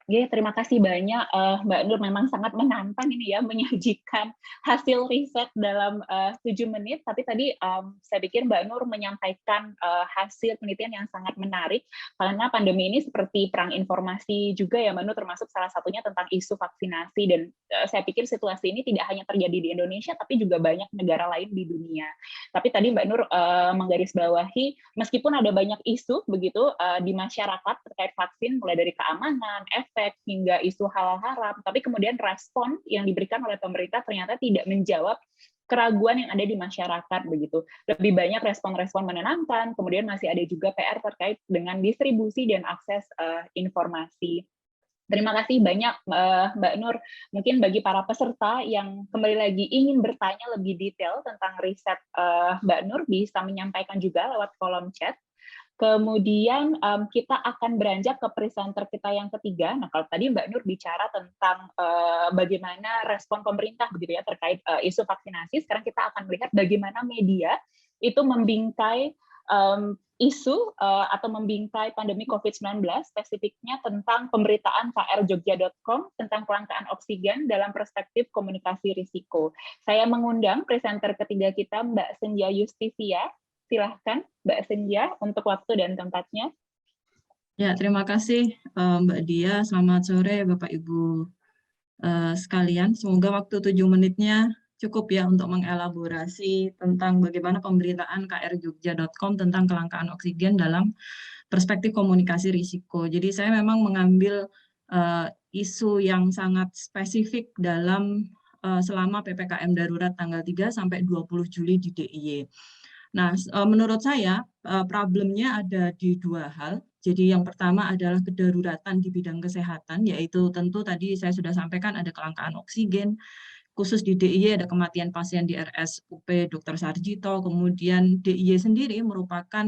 Terima kasih banyak Mbak Nur, memang sangat menantang ini ya menyajikan hasil riset dalam 7 menit, tapi tadi saya pikir Mbak Nur menyampaikan hasil penelitian yang sangat menarik, karena pandemi ini seperti perang informasi juga ya Mbak Nur, termasuk salah satunya tentang isu vaksinasi, dan saya pikir situasi ini tidak hanya terjadi di Indonesia, tapi juga banyak negara lain di dunia. Tapi tadi Mbak Nur menggarisbawahi, meskipun ada banyak isu begitu di masyarakat terkait vaksin, mulai dari keamanan, efek, hingga isu halal haram, tapi kemudian respon yang diberikan oleh pemerintah ternyata tidak menjawab keraguan yang ada di masyarakat begitu. Lebih banyak respon-respon menenangkan, kemudian masih ada juga PR terkait dengan distribusi dan akses informasi. Terima kasih banyak Mbak Nur. Mungkin bagi para peserta yang kembali lagi ingin bertanya lebih detail tentang riset Mbak Nur, bisa menyampaikan juga lewat kolom chat. Kemudian kita akan beranjak ke presenter kita yang ketiga. Nah, kalau tadi Mbak Nur bicara tentang bagaimana respon pemerintah begitu ya terkait isu vaksinasi, sekarang kita akan melihat bagaimana media itu membingkai isu atau membingkai pandemi COVID-19, spesifiknya tentang pemberitaan krjogja.com tentang kelangkaan oksigen dalam perspektif komunikasi risiko. Saya mengundang presenter ketiga kita, Mbak Senja Yustivia. Silahkan Mbak Senja untuk waktu dan tempatnya. Ya, terima kasih Mbak Dia. Selamat sore Bapak Ibu sekalian. Semoga waktu 7 menitnya cukup ya untuk mengelaborasi tentang bagaimana pemberitaan krjogja.com tentang kelangkaan oksigen dalam perspektif komunikasi risiko. Jadi saya memang mengambil isu yang sangat spesifik dalam selama PPKM darurat tanggal 3 sampai 20 Juli di DIY. Nah, menurut saya problemnya ada di 2 hal. Jadi yang pertama adalah kedaruratan di bidang kesehatan, yaitu tentu tadi saya sudah sampaikan ada kelangkaan oksigen, khusus di DIY ada kematian pasien di RSUP Dr. Sarjito, kemudian DIY sendiri merupakan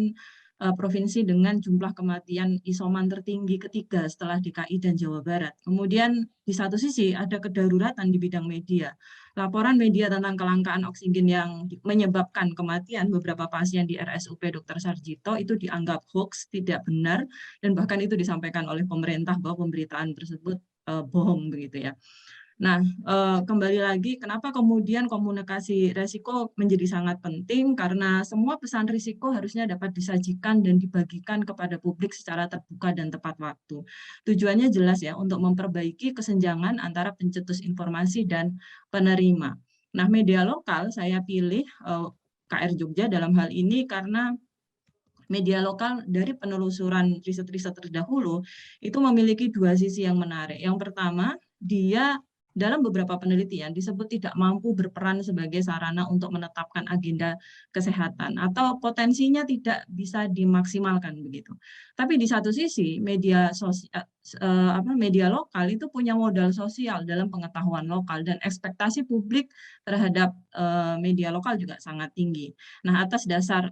provinsi dengan jumlah kematian isoman tertinggi ketiga setelah DKI dan Jawa Barat. Kemudian di satu sisi ada kedaruratan di bidang media. Laporan media tentang kelangkaan oksigen yang menyebabkan kematian beberapa pasien di RSUP Dr. Sarjito itu dianggap hoax, tidak benar, dan bahkan itu disampaikan oleh pemerintah bahwa pemberitaan tersebut bohong begitu ya. Nah, kembali lagi, kenapa kemudian komunikasi risiko menjadi sangat penting? Karena semua pesan risiko harusnya dapat disajikan dan dibagikan kepada publik secara terbuka dan tepat waktu. Tujuannya jelas ya, untuk memperbaiki kesenjangan antara pencetus informasi dan penerima. Nah, media lokal saya pilih KR Jogja dalam hal ini karena media lokal dari penelusuran riset-riset terdahulu itu memiliki 2 sisi yang menarik. Yang pertama, dia dalam beberapa penelitian disebut tidak mampu berperan sebagai sarana untuk menetapkan agenda kesehatan atau potensinya tidak bisa dimaksimalkan begitu. Tapi di satu sisi media lokal itu punya modal sosial dalam pengetahuan lokal dan ekspektasi publik terhadap media lokal juga sangat tinggi. Nah, atas dasar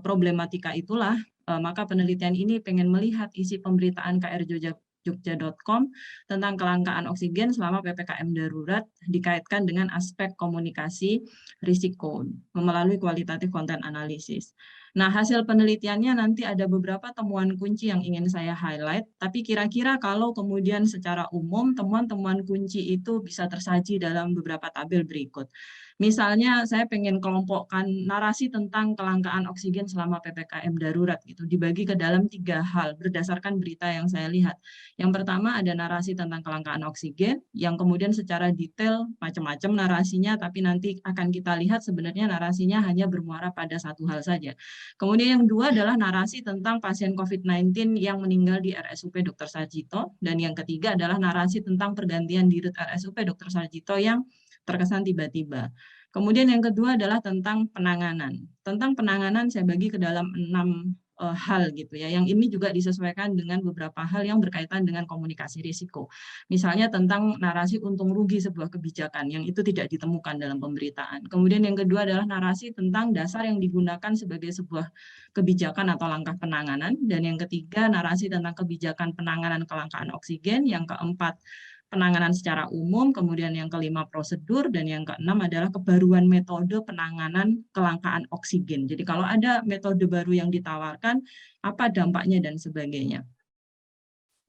problematika itulah maka penelitian ini pengen melihat isi pemberitaan krjogja.com tentang kelangkaan oksigen selama PPKM darurat dikaitkan dengan aspek komunikasi risiko melalui kualitatif konten analisis. Nah, hasil penelitiannya nanti ada beberapa temuan kunci yang ingin saya highlight, tapi kira-kira kalau kemudian secara umum temuan-temuan kunci itu bisa tersaji dalam beberapa tabel berikut. Misalnya saya pengen kelompokkan narasi tentang kelangkaan oksigen selama PPKM darurat gitu, dibagi ke dalam 3 hal berdasarkan berita yang saya lihat. Yang pertama ada narasi tentang kelangkaan oksigen, yang kemudian secara detail macam-macam narasinya, tapi nanti akan kita lihat sebenarnya narasinya hanya bermuara pada satu hal saja. Kemudian yang kedua adalah narasi tentang pasien COVID-19 yang meninggal di RSUP Dr. Sarjito, dan yang ketiga adalah narasi tentang pergantian dirut RSUP Dr. Sarjito yang terkesan tiba-tiba. Kemudian yang kedua adalah tentang penanganan. Tentang penanganan saya bagi ke dalam 6 hal gitu ya. Yang ini juga disesuaikan dengan beberapa hal yang berkaitan dengan komunikasi risiko. Misalnya tentang narasi untung rugi sebuah kebijakan yang itu tidak ditemukan dalam pemberitaan. Kemudian yang kedua adalah narasi tentang dasar yang digunakan sebagai sebuah kebijakan atau langkah penanganan. Dan yang ketiga narasi tentang kebijakan penanganan kelangkaan oksigen. Yang keempat penanganan secara umum, kemudian yang kelima prosedur, dan yang keenam adalah kebaruan metode penanganan kelangkaan oksigen. Jadi kalau ada metode baru yang ditawarkan, apa dampaknya dan sebagainya.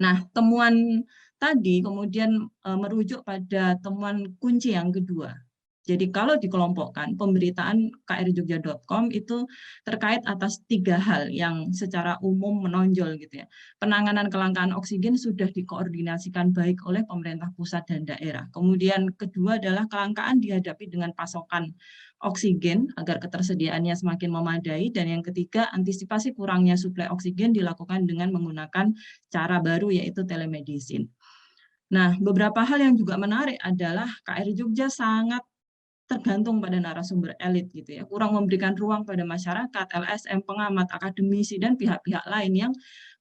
Nah, temuan tadi kemudian merujuk pada temuan kunci yang kedua. Jadi kalau dikelompokkan, pemberitaan krjogja.com itu terkait atas 3 hal yang secara umum menonjol gitu ya. Penanganan kelangkaan oksigen sudah dikoordinasikan baik oleh pemerintah pusat dan daerah. Kemudian kedua adalah kelangkaan dihadapi dengan pasokan oksigen agar ketersediaannya semakin memadai. Dan yang ketiga, antisipasi kurangnya suplai oksigen dilakukan dengan menggunakan cara baru yaitu telemedicine. Nah, beberapa hal yang juga menarik adalah KR Jogja sangat tergantung pada narasumber elit gitu ya, kurang memberikan ruang pada masyarakat, LSM, pengamat, akademisi, dan pihak-pihak lain yang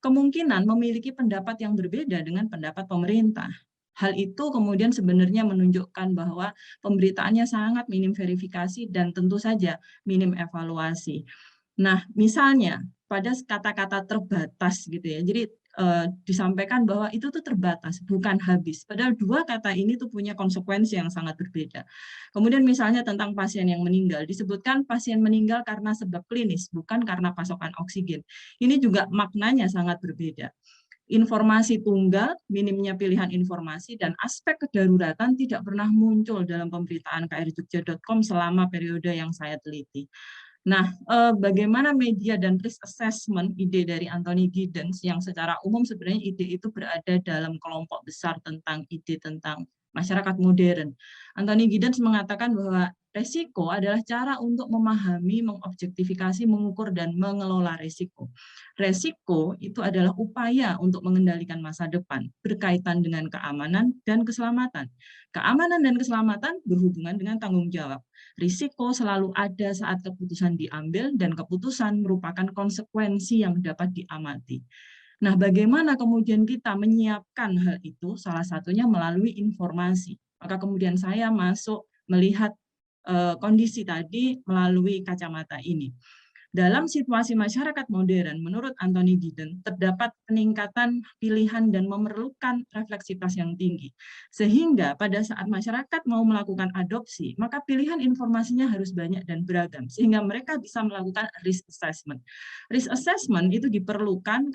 kemungkinan memiliki pendapat yang berbeda dengan pendapat pemerintah. Hal itu kemudian sebenarnya menunjukkan bahwa pemberitaannya sangat minim verifikasi dan tentu saja minim evaluasi. Nah, misalnya pada kata-kata terbatas gitu ya, jadi disampaikan bahwa itu tuh terbatas, bukan habis. Padahal 2 kata ini tuh punya konsekuensi yang sangat berbeda. Kemudian misalnya tentang pasien yang meninggal, disebutkan pasien meninggal karena sebab klinis, bukan karena pasokan oksigen. Ini juga maknanya sangat berbeda. Informasi tunggal, minimnya pilihan informasi, dan aspek kedaruratan tidak pernah muncul dalam pemberitaan krjogja.com selama periode yang saya teliti. Nah, bagaimana media dan risk assessment, ide dari Anthony Giddens yang secara umum sebenarnya ide itu berada dalam kelompok besar tentang ide tentang masyarakat modern. Anthony Giddens mengatakan bahwa resiko adalah cara untuk memahami, mengobjektifikasi, mengukur, dan mengelola resiko. Resiko itu adalah upaya untuk mengendalikan masa depan berkaitan dengan keamanan dan keselamatan. Keamanan dan keselamatan berhubungan dengan tanggung jawab. Risiko selalu ada saat keputusan diambil dan keputusan merupakan konsekuensi yang dapat diamati. Nah, bagaimana kemudian kita menyiapkan hal itu? Salah satunya melalui informasi. Maka kemudian saya masuk melihat kondisi tadi melalui kacamata ini. Dalam situasi masyarakat modern, menurut Anthony Giddens, terdapat peningkatan pilihan dan memerlukan refleksitas yang tinggi. Sehingga pada saat masyarakat mau melakukan adopsi, maka pilihan informasinya harus banyak dan beragam, sehingga mereka bisa melakukan risk assessment. Risk assessment itu diperlukan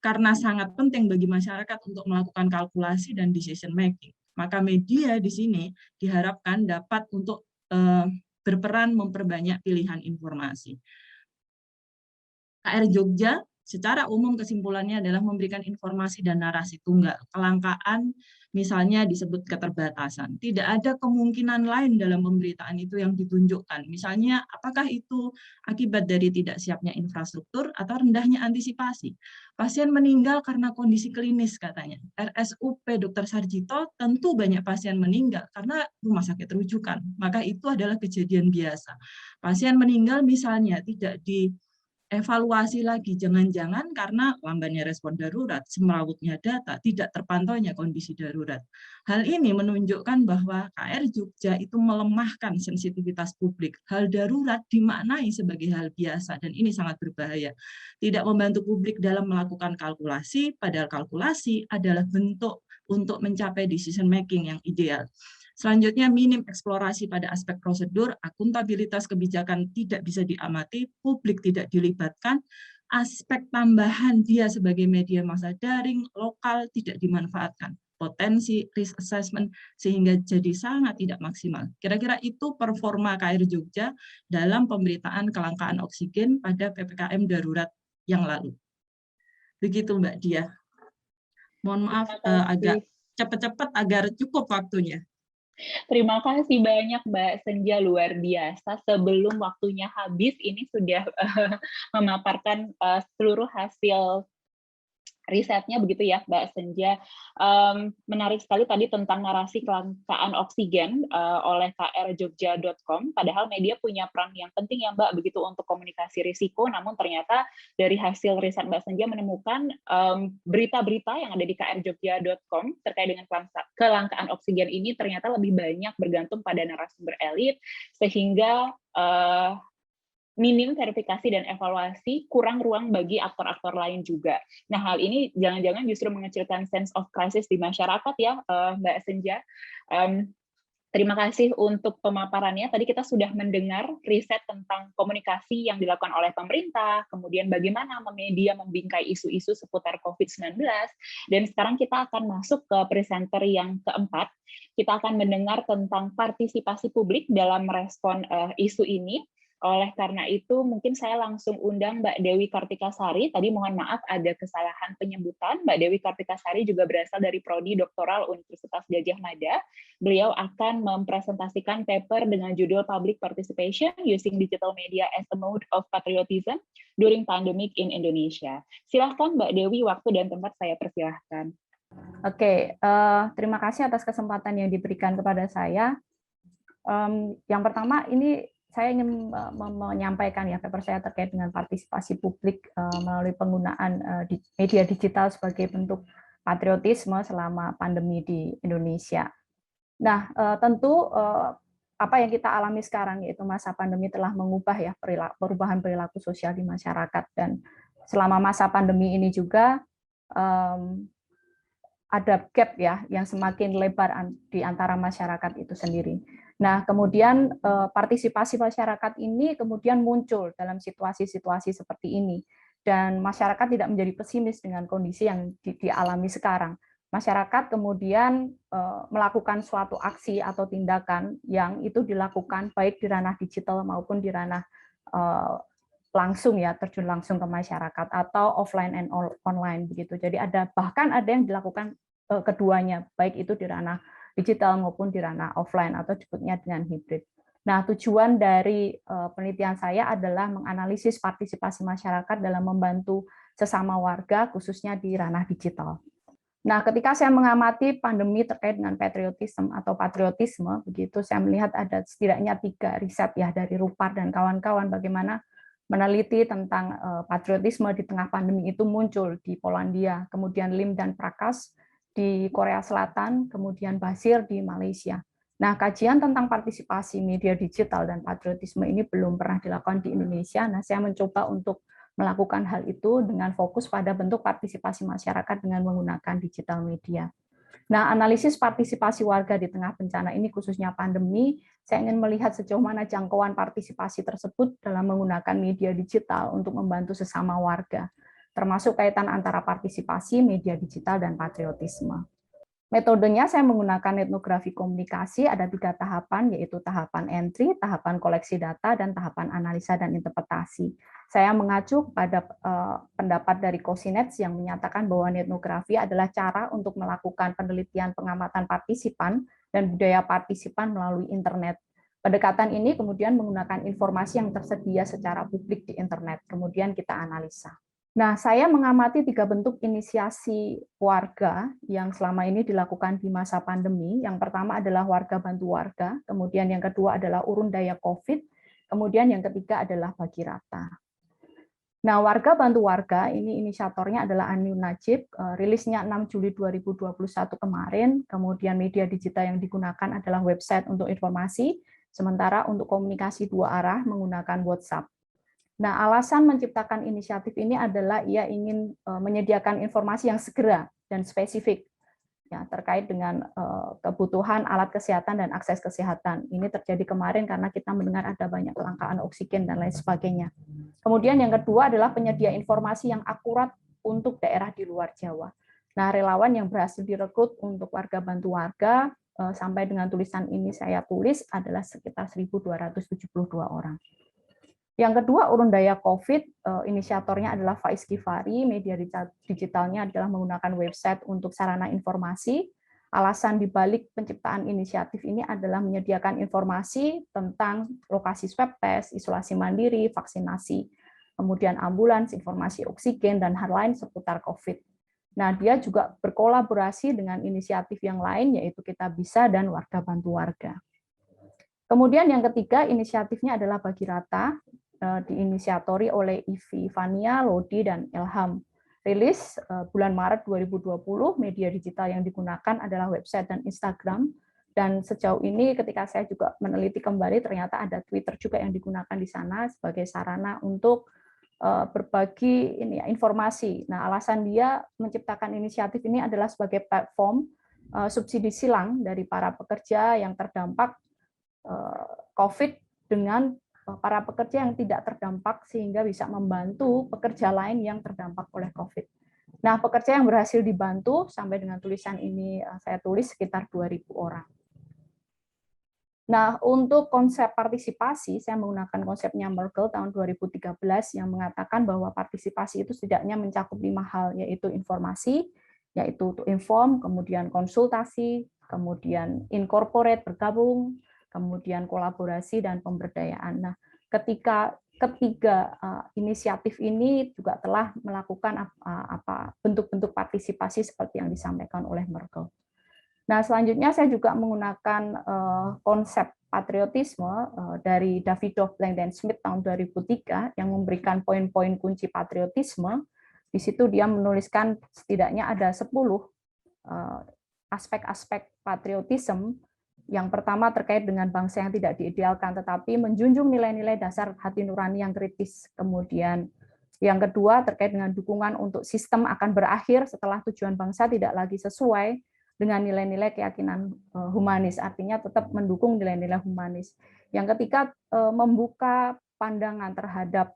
karena sangat penting bagi masyarakat untuk melakukan kalkulasi dan decision making. Maka media di sini diharapkan dapat untuk berperan memperbanyak pilihan informasi. KR Jogja secara umum kesimpulannya adalah memberikan informasi dan narasi tunggal. Kelangkaan misalnya disebut keterbatasan. Tidak ada kemungkinan lain dalam pemberitaan itu yang ditunjukkan. Misalnya apakah itu akibat dari tidak siapnya infrastruktur atau rendahnya antisipasi. Pasien meninggal karena kondisi klinis katanya. RSUP Dr. Sarjito tentu banyak pasien meninggal karena rumah sakit rujukan. Maka itu adalah kejadian biasa. Pasien meninggal misalnya tidak evaluasi lagi, jangan-jangan karena lambannya respon darurat, semerawutnya data, tidak terpantaunya kondisi darurat. Hal ini menunjukkan bahwa KR Jogja itu melemahkan sensitivitas publik. Hal darurat dimaknai sebagai hal biasa, dan ini sangat berbahaya. Tidak membantu publik dalam melakukan kalkulasi, padahal kalkulasi adalah bentuk untuk mencapai decision making yang ideal. Selanjutnya, minim eksplorasi pada aspek prosedur, akuntabilitas kebijakan tidak bisa diamati, publik tidak dilibatkan, aspek tambahan dia sebagai media massa daring lokal tidak dimanfaatkan, potensi risk assessment sehingga jadi sangat tidak maksimal. Kira-kira itu performa KR Jogja dalam pemberitaan kelangkaan oksigen pada PPKM darurat yang lalu. Begitu Mbak Dia. Mohon maaf agak cepat-cepat agar cukup waktunya. Terima kasih banyak Mbak Senja, luar biasa. Sebelum waktunya habis, ini sudah memaparkan seluruh hasil risetnya begitu ya Mbak Senja. Menarik sekali tadi tentang narasi kelangkaan oksigen oleh krjogja.com, padahal media punya peran yang penting ya Mbak begitu untuk komunikasi risiko, namun ternyata dari hasil riset Mbak Senja menemukan berita-berita yang ada di krjogja.com terkait dengan kelangkaan oksigen ini ternyata lebih banyak bergantung pada narasumber elit, sehingga minim verifikasi dan evaluasi, kurang ruang bagi aktor-aktor lain juga. Nah, hal ini jangan-jangan justru mengecilkan sense of crisis di masyarakat ya, Mbak Senja. Terima kasih untuk pemaparannya. Tadi kita sudah mendengar riset tentang komunikasi yang dilakukan oleh pemerintah, kemudian bagaimana media membingkai isu-isu seputar COVID-19, dan sekarang kita akan masuk ke presenter yang keempat. Kita akan mendengar tentang partisipasi publik dalam merespon isu ini. Oleh karena itu, mungkin saya langsung undang Mbak Dewi Kartikasari. Tadi mohon maaf ada kesalahan penyebutan. Mbak Dewi Kartikasari juga berasal dari Prodi Doktoral Universitas Gadjah Mada. Beliau akan mempresentasikan paper dengan judul Public Participation Using Digital Media as a Mode of Patriotism During Pandemic in Indonesia. Silahkan Mbak Dewi, waktu dan tempat saya persilahkan. Oke, terima kasih atas kesempatan yang diberikan kepada saya. Yang pertama, ini saya ingin menyampaikan ya paper saya terkait dengan partisipasi publik melalui penggunaan media digital sebagai bentuk patriotisme selama pandemi di Indonesia. Nah, tentu apa yang kita alami sekarang yaitu masa pandemi telah mengubah ya perubahan perilaku sosial di masyarakat, dan selama masa pandemi ini juga ada gap ya yang semakin lebar di antara masyarakat itu sendiri. Nah, kemudian partisipasi masyarakat ini kemudian muncul dalam situasi-situasi seperti ini, dan masyarakat tidak menjadi pesimis dengan kondisi yang dialami sekarang. Masyarakat kemudian melakukan suatu aksi atau tindakan yang itu dilakukan baik di ranah digital maupun di ranah langsung ya, terjun langsung ke masyarakat atau offline and online begitu. Jadi bahkan ada yang dilakukan keduanya, baik itu di ranah digital maupun di ranah offline atau disebutnya dengan hibrid. Nah, tujuan dari penelitian saya adalah menganalisis partisipasi masyarakat dalam membantu sesama warga, khususnya di ranah digital. Nah, ketika saya mengamati pandemi terkait dengan patriotisme, begitu saya melihat ada setidaknya 3 riset ya dari Rupar dan kawan-kawan bagaimana meneliti tentang patriotisme di tengah pandemi itu muncul di Polandia, kemudian Lim dan Prakas di Korea Selatan, kemudian Basir di Malaysia. Nah, kajian tentang partisipasi media digital dan patriotisme ini belum pernah dilakukan di Indonesia. Nah, saya mencoba untuk melakukan hal itu dengan fokus pada bentuk partisipasi masyarakat dengan menggunakan digital media. Nah, analisis partisipasi warga di tengah bencana ini khususnya pandemi, saya ingin melihat sejauh mana jangkauan partisipasi tersebut dalam menggunakan media digital untuk membantu sesama warga, termasuk kaitan antara partisipasi, media digital, dan patriotisme. Metodenya saya menggunakan etnografi komunikasi, ada 3 tahapan, yaitu tahapan entry, tahapan koleksi data, dan tahapan analisa dan interpretasi. Saya mengacu pada pendapat dari Kosinets yang menyatakan bahwa etnografi adalah cara untuk melakukan penelitian pengamatan partisipan dan budaya partisipan melalui internet. Pendekatan ini kemudian menggunakan informasi yang tersedia secara publik di internet, kemudian kita analisa. Nah, saya mengamati 3 bentuk inisiasi warga yang selama ini dilakukan di masa pandemi. Yang pertama adalah warga bantu warga, kemudian yang kedua adalah urun daya COVID, kemudian yang ketiga adalah bagi rata. Nah, warga bantu warga, ini inisiatornya adalah Anu Najib, rilisnya 6 Juli 2021 kemarin, kemudian media digital yang digunakan adalah website untuk informasi, sementara untuk komunikasi 2 arah menggunakan WhatsApp. Nah, alasan menciptakan inisiatif ini adalah ia ingin menyediakan informasi yang segera dan spesifik. ya terkait dengan kebutuhan alat kesehatan dan akses kesehatan. Ini terjadi kemarin karena kita mendengar ada banyak kelangkaan oksigen dan lain sebagainya. Kemudian yang kedua adalah penyedia informasi yang akurat untuk daerah di luar Jawa. Nah, relawan yang berhasil direkrut untuk warga bantu warga sampai dengan tulisan ini saya tulis adalah sekitar 1.272 orang. Yang kedua, urun daya COVID, inisiatornya adalah Faiz Kifari, media digitalnya adalah menggunakan website untuk sarana informasi. Alasan dibalik penciptaan inisiatif ini adalah menyediakan informasi tentang lokasi swab test, isolasi mandiri, vaksinasi, kemudian ambulans, informasi oksigen, dan hal lain seputar COVID. Nah, dia juga berkolaborasi dengan inisiatif yang lain, yaitu Kita Bisa dan Warga Bantu Warga. Kemudian yang ketiga, inisiatifnya adalah Bagi Rata, diinisiatori oleh Ivi Fania, Lodi, dan Ilham. Rilis bulan Maret 2020, media digital yang digunakan adalah website dan Instagram. Dan sejauh ini ketika saya juga meneliti kembali, ternyata ada Twitter juga yang digunakan di sana sebagai sarana untuk berbagi informasi. Nah, alasan dia menciptakan inisiatif ini adalah sebagai platform subsidi silang dari para pekerja yang terdampak COVID dengan para pekerja yang tidak terdampak sehingga bisa membantu pekerja lain yang terdampak oleh COVID. Nah, pekerja yang berhasil dibantu sampai dengan tulisan ini saya tulis sekitar 2.000 orang. Nah, untuk konsep partisipasi, saya menggunakan konsepnya Merkel tahun 2013 yang mengatakan bahwa partisipasi itu setidaknya mencakup 5 hal, yaitu informasi, yaitu to inform, kemudian konsultasi, kemudian incorporate, bergabung, kemudian kolaborasi dan pemberdayaan. Nah, ketiga inisiatif ini juga telah melakukan bentuk-bentuk partisipasi seperti yang disampaikan oleh Merkel. Nah, selanjutnya saya juga menggunakan konsep patriotisme dari Davidoff, Blank, dan Smith tahun 2003 yang memberikan poin-poin kunci patriotisme. Di situ dia menuliskan setidaknya ada 10 aspek-aspek patriotisme. Yang pertama terkait dengan bangsa yang tidak diidealkan, tetapi menjunjung nilai-nilai dasar hati nurani yang kritis. Kemudian yang kedua terkait dengan dukungan untuk sistem akan berakhir setelah tujuan bangsa tidak lagi sesuai dengan nilai-nilai keyakinan humanis, artinya tetap mendukung nilai-nilai humanis. Yang ketiga, membuka pandangan terhadap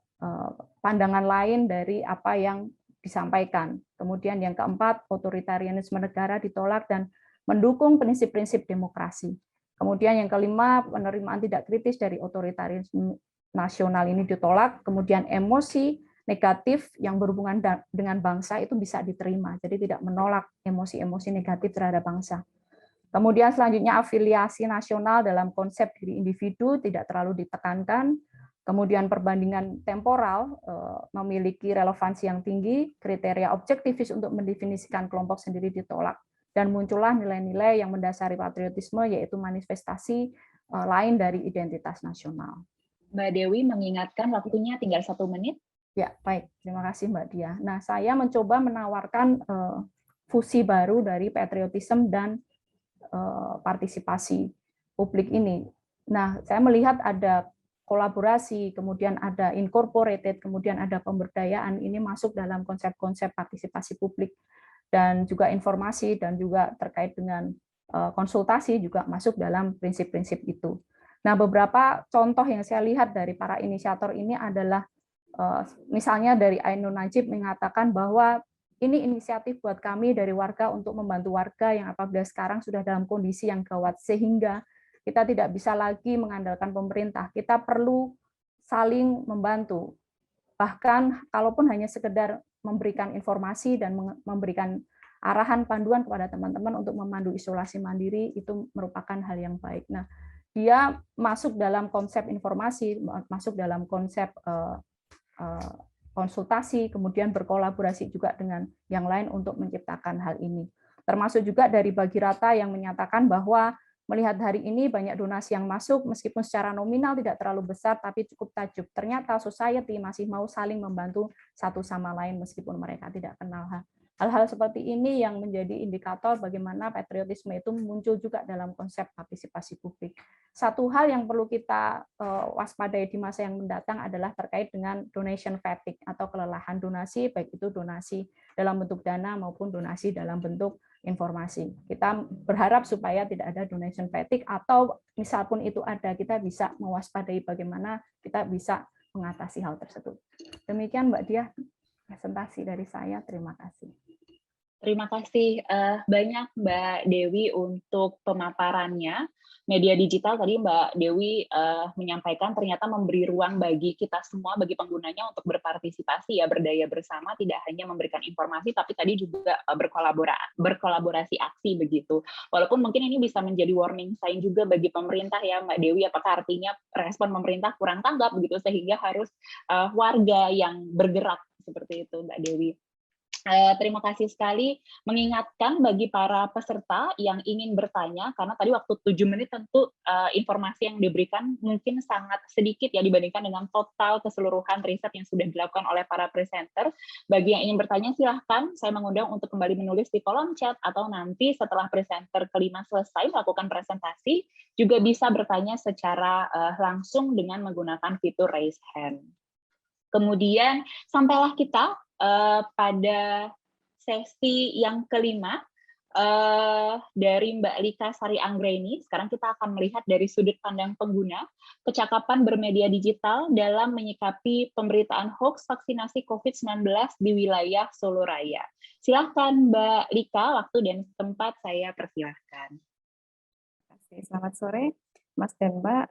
pandangan lain dari apa yang disampaikan. Kemudian yang keempat, otoritarianisme negara ditolak dan mendukung prinsip-prinsip demokrasi. Kemudian yang kelima, penerimaan tidak kritis dari otoritarianisme nasional ini ditolak. Kemudian emosi negatif yang berhubungan dengan bangsa itu bisa diterima, jadi tidak menolak emosi-emosi negatif terhadap bangsa. Kemudian selanjutnya afiliasi nasional dalam konsep diri individu tidak terlalu ditekankan. Kemudian perbandingan temporal memiliki relevansi yang tinggi, kriteria objektifis untuk mendefinisikan kelompok sendiri ditolak. Dan muncullah nilai-nilai yang mendasari patriotisme, yaitu manifestasi lain dari identitas nasional. Mbak Dewi mengingatkan waktunya tinggal 1 menit. Ya, baik. Terima kasih Mbak Dia. Nah, saya mencoba menawarkan fusi baru dari patriotisme dan partisipasi publik ini. Nah, saya melihat ada kolaborasi, kemudian ada incorporated, kemudian ada pemberdayaan, ini masuk dalam konsep-konsep partisipasi publik. Dan juga informasi dan juga terkait dengan konsultasi juga masuk dalam prinsip-prinsip itu. Nah, beberapa contoh yang saya lihat dari para inisiator ini adalah misalnya dari Ainun Najib mengatakan bahwa ini inisiatif buat kami dari warga untuk membantu warga yang apabila sekarang sudah dalam kondisi yang gawat, sehingga kita tidak bisa lagi mengandalkan pemerintah. Kita perlu saling membantu. Bahkan kalaupun hanya sekedar memberikan informasi dan memberikan arahan panduan kepada teman-teman untuk memandu isolasi mandiri, itu merupakan hal yang baik. Nah, dia masuk dalam konsep informasi, masuk dalam konsep konsultasi, kemudian berkolaborasi juga dengan yang lain untuk menciptakan hal ini. Termasuk juga dari Bagi Rata yang menyatakan bahwa melihat hari ini banyak donasi yang masuk, meskipun secara nominal tidak terlalu besar, tapi cukup takjub. Ternyata society masih mau saling membantu satu sama lain meskipun mereka tidak kenal hal-hal seperti ini yang menjadi indikator bagaimana patriotisme itu muncul juga dalam konsep partisipasi publik. Satu hal yang perlu kita waspadai di masa yang mendatang adalah terkait dengan donation fatigue atau kelelahan donasi, baik itu donasi dalam bentuk dana maupun donasi dalam bentuk informasi. Kita berharap supaya tidak ada donation fatigue, atau misal pun itu ada, kita bisa mewaspadai bagaimana kita bisa mengatasi hal tersebut. Demikian Mbak Diah, presentasi dari saya. Terima kasih. Terima kasih banyak Mbak Dewi untuk pemaparannya. Media digital tadi Mbak Dewi menyampaikan ternyata memberi ruang bagi kita semua, bagi penggunanya untuk berpartisipasi ya, berdaya bersama, tidak hanya memberikan informasi, tapi tadi juga berkolaborasi aksi begitu. Walaupun mungkin ini bisa menjadi warning sign juga bagi pemerintah ya Mbak Dewi, apakah artinya respon pemerintah kurang tanggap begitu sehingga harus warga yang bergerak seperti itu Mbak Dewi. Terima kasih sekali, mengingatkan bagi para peserta yang ingin bertanya, karena tadi waktu 7 menit tentu informasi yang diberikan mungkin sangat sedikit ya dibandingkan dengan total keseluruhan riset yang sudah dilakukan oleh para presenter. Bagi yang ingin bertanya silahkan, saya mengundang untuk kembali menulis di kolom chat, atau nanti setelah presenter kelima selesai melakukan presentasi, juga bisa bertanya secara langsung dengan menggunakan fitur raise hand. Kemudian sampailah kita pada sesi yang kelima dari Mbak Lika Sari Anggreni. Sekarang kita akan melihat dari sudut pandang pengguna, kecakapan bermedia digital dalam menyikapi pemberitaan hoax vaksinasi COVID-19 di wilayah Solo Raya. Silakan Mbak Lika, waktu dan tempat saya persilahkan. Selamat sore, Mas dan Mbak.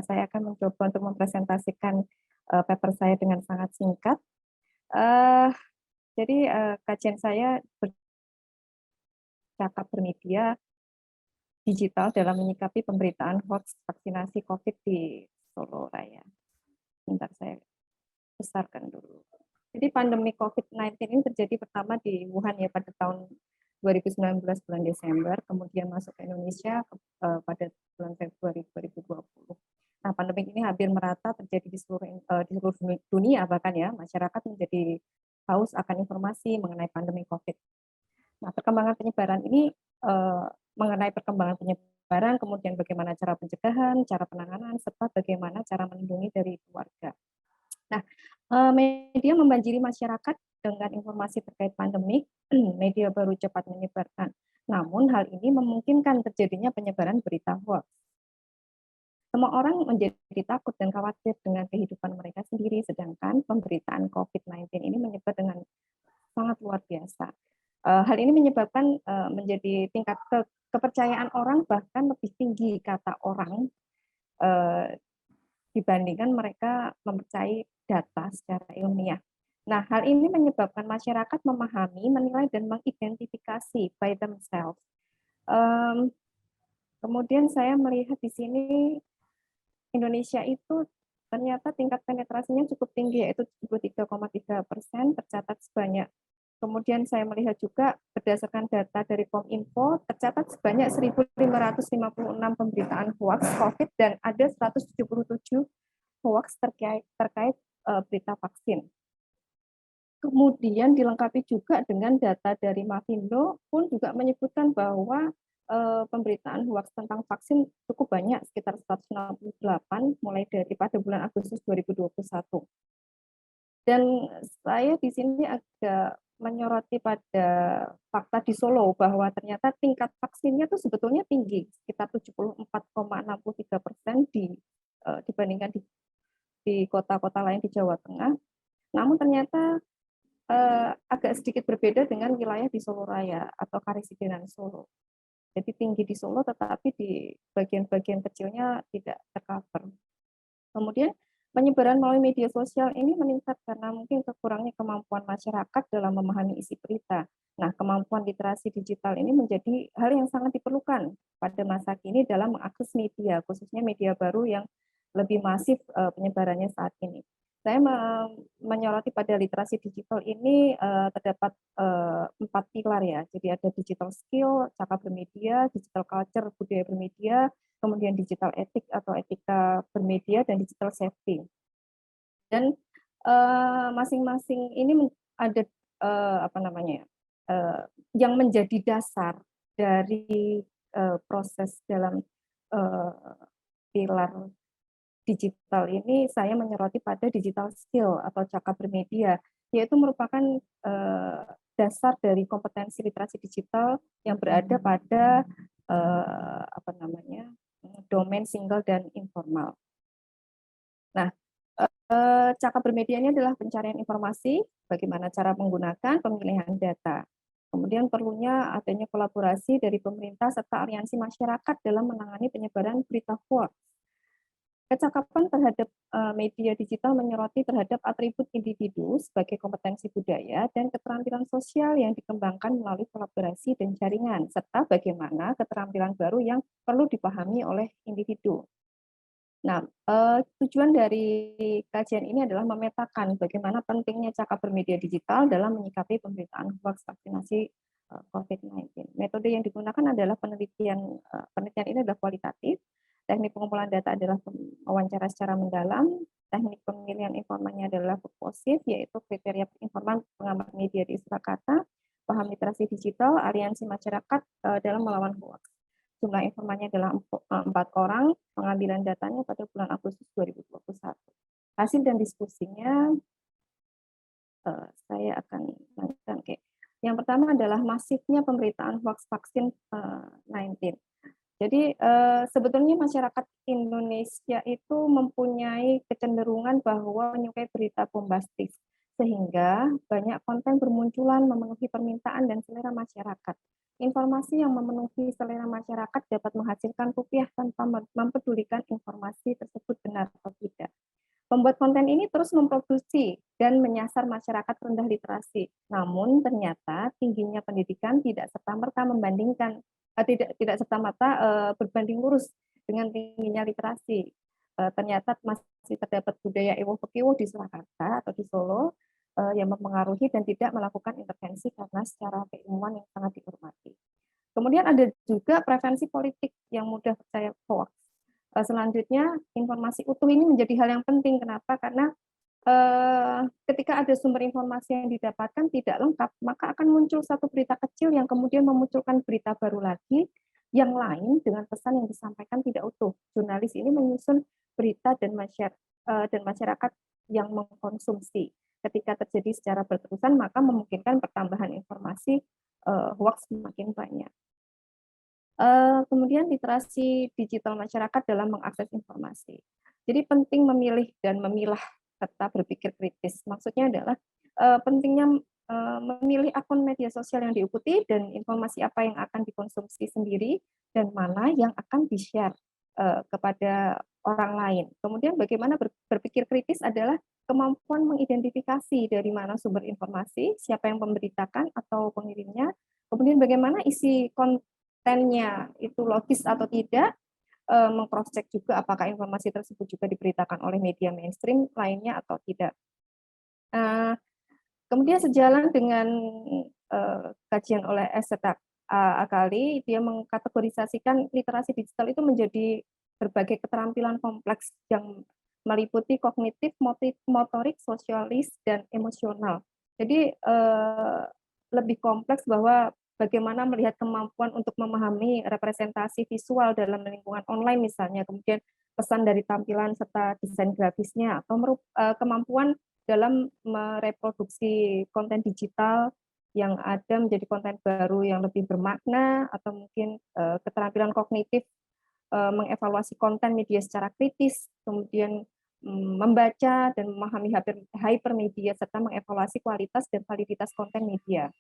Saya akan mencoba untuk mempresentasikan paper saya dengan sangat singkat. Jadi kajian saya bercakap bermedia digital dalam menyikapi pemberitaan hoax vaksinasi COVID di Solo Raya. Bentar saya besarkan dulu. Jadi pandemi COVID-19 ini terjadi pertama di Wuhan ya pada tahun 2019 bulan Desember, kemudian masuk ke Indonesia pada bulan Februari 2020. Nah, pandemi ini hampir merata terjadi di seluruh dunia, bahkan ya masyarakat menjadi haus akan informasi mengenai pandemi COVID. Nah, perkembangan penyebaran ini mengenai perkembangan penyebaran, kemudian bagaimana cara pencegahan, cara penanganan, serta bagaimana cara melindungi dari keluarga. Nah, media membanjiri masyarakat dengan informasi terkait pandemik, media baru cepat menyebarkan. Namun hal ini memungkinkan terjadinya penyebaran berita hoax. Semua orang menjadi takut dan khawatir dengan kehidupan mereka sendiri, sedangkan pemberitaan COVID-19 ini menyebar dengan sangat luar biasa. Hal ini menyebabkan menjadi tingkat kepercayaan orang bahkan lebih tinggi kata orang dibandingkan mereka mempercayai data secara ilmiah. Nah, hal ini menyebabkan masyarakat memahami, menilai, dan mengidentifikasi by themselves. Kemudian saya melihat di sini Indonesia itu ternyata tingkat penetrasinya cukup tinggi, yaitu 73,3%, tercatat sebanyak. Kemudian saya melihat juga berdasarkan data dari Kominfo, tercatat sebanyak 1.556 pemberitaan hoax COVID dan ada 177 hoax terkait berita vaksin. Kemudian dilengkapi juga dengan data dari Mavindo pun juga menyebutkan bahwa pemberitaan hoax tentang vaksin cukup banyak, sekitar 168 mulai dari pada bulan Agustus 2021. Dan saya di sini agak menyoroti pada fakta di Solo bahwa ternyata tingkat vaksinnya itu sebetulnya tinggi, sekitar 74,63% dibandingkan di kota-kota lain di Jawa Tengah. Namun ternyata agak sedikit berbeda dengan wilayah di Solo Raya atau Karesidenan Solo. Jadi tinggi di Solo, tetapi di bagian-bagian kecilnya tidak tercover. Kemudian penyebaran melalui media sosial ini meningkat karena mungkin kekurangnya kemampuan masyarakat dalam memahami isi berita. Nah, kemampuan literasi digital ini menjadi hal yang sangat diperlukan pada masa kini dalam mengakses media, khususnya media baru yang lebih masif penyebarannya saat ini. Saya menyoroti pada literasi digital ini terdapat 4 pilar ya. Jadi ada digital skill, cakap bermedia, digital culture, budaya bermedia, kemudian digital etik atau etika bermedia, dan digital safety. Dan masing-masing ini ada yang menjadi dasar dari proses dalam pilar digital ini, saya menyoroti pada digital skill atau cakap bermedia, yaitu merupakan dasar dari kompetensi literasi digital yang berada pada domain single dan informal. Nah, cakap bermedia ini adalah pencarian informasi, bagaimana cara menggunakan pemilihan data. Kemudian perlunya adanya kolaborasi dari pemerintah serta aliansi masyarakat dalam menangani penyebaran berita hoax. Kecakapan terhadap media digital menyoroti terhadap atribut individu sebagai kompetensi budaya dan keterampilan sosial yang dikembangkan melalui kolaborasi dan jaringan, serta bagaimana keterampilan baru yang perlu dipahami oleh individu. Nah, tujuan dari kajian ini adalah memetakan bagaimana pentingnya cakap bermedia digital dalam menyikapi pemberitaan hoax vaksinasi COVID-19. Metode yang digunakan adalah penelitian ini adalah kualitatif. Teknik pengumpulan data adalah wawancara secara mendalam, teknik pemilihan informannya adalah purposif, yaitu kriteria informan pengamat media di Surakarta, paham literasi digital, aliansi masyarakat dalam melawan hoax. Jumlah informannya adalah 4 orang, pengambilan datanya pada bulan Agustus 2021. Hasil dan diskusinya saya akan lanjutkan. Yang pertama adalah masifnya pemberitaan hoax vaksin 19. Jadi sebetulnya masyarakat Indonesia itu mempunyai kecenderungan bahwa menyukai berita bombastis, sehingga banyak konten bermunculan memenuhi permintaan dan selera masyarakat. Informasi yang memenuhi selera masyarakat dapat menghasilkan rupiah tanpa mempedulikan informasi tersebut benar atau tidak. Pembuat konten ini terus memproduksi dan menyasar masyarakat rendah literasi. Namun ternyata tingginya pendidikan tidak serta-merta membandingkan tidak serta-merta berbanding lurus dengan tingginya literasi. Ternyata masih terdapat budaya ewo pekiwo di Surakarta atau di Solo yang mempengaruhi dan tidak melakukan intervensi karena secara keilmuan yang sangat dihormati. Kemudian ada juga prevensi politik yang mudah percaya hoax. Selanjutnya, informasi utuh ini menjadi hal yang penting. Kenapa? Karena ketika ada sumber informasi yang didapatkan tidak lengkap, maka akan muncul satu berita kecil yang kemudian memunculkan berita baru lagi yang lain dengan pesan yang disampaikan tidak utuh. Jurnalis ini menyusun berita dan masyarakat yang mengkonsumsi. Ketika terjadi secara berterusan, maka memungkinkan pertambahan informasi hoax semakin banyak. Kemudian literasi digital masyarakat dalam mengakses informasi. Jadi penting memilih dan memilah serta berpikir kritis. Maksudnya adalah pentingnya memilih akun media sosial yang diikuti dan informasi apa yang akan dikonsumsi sendiri dan mana yang akan di-share kepada orang lain. Kemudian bagaimana berpikir kritis adalah kemampuan mengidentifikasi dari mana sumber informasi, siapa yang memberitakan atau pengirimnya, kemudian bagaimana isi kontennya itu logis atau tidak, meng-cross-check juga apakah informasi tersebut juga diberitakan oleh media mainstream lainnya atau tidak. Kemudian sejalan dengan kajian oleh Esther Akali, dia mengkategorisasikan literasi digital itu menjadi berbagai keterampilan kompleks yang meliputi kognitif, motorik, sosialis, dan emosional. Jadi lebih kompleks bahwa bagaimana melihat kemampuan untuk memahami representasi visual dalam lingkungan online misalnya, kemudian pesan dari tampilan serta desain grafisnya, atau kemampuan dalam mereproduksi konten digital yang ada menjadi konten baru yang lebih bermakna, atau mungkin keterampilan kognitif mengevaluasi konten media secara kritis, kemudian membaca dan memahami hypermedia, serta mengevaluasi kualitas dan validitas konten media.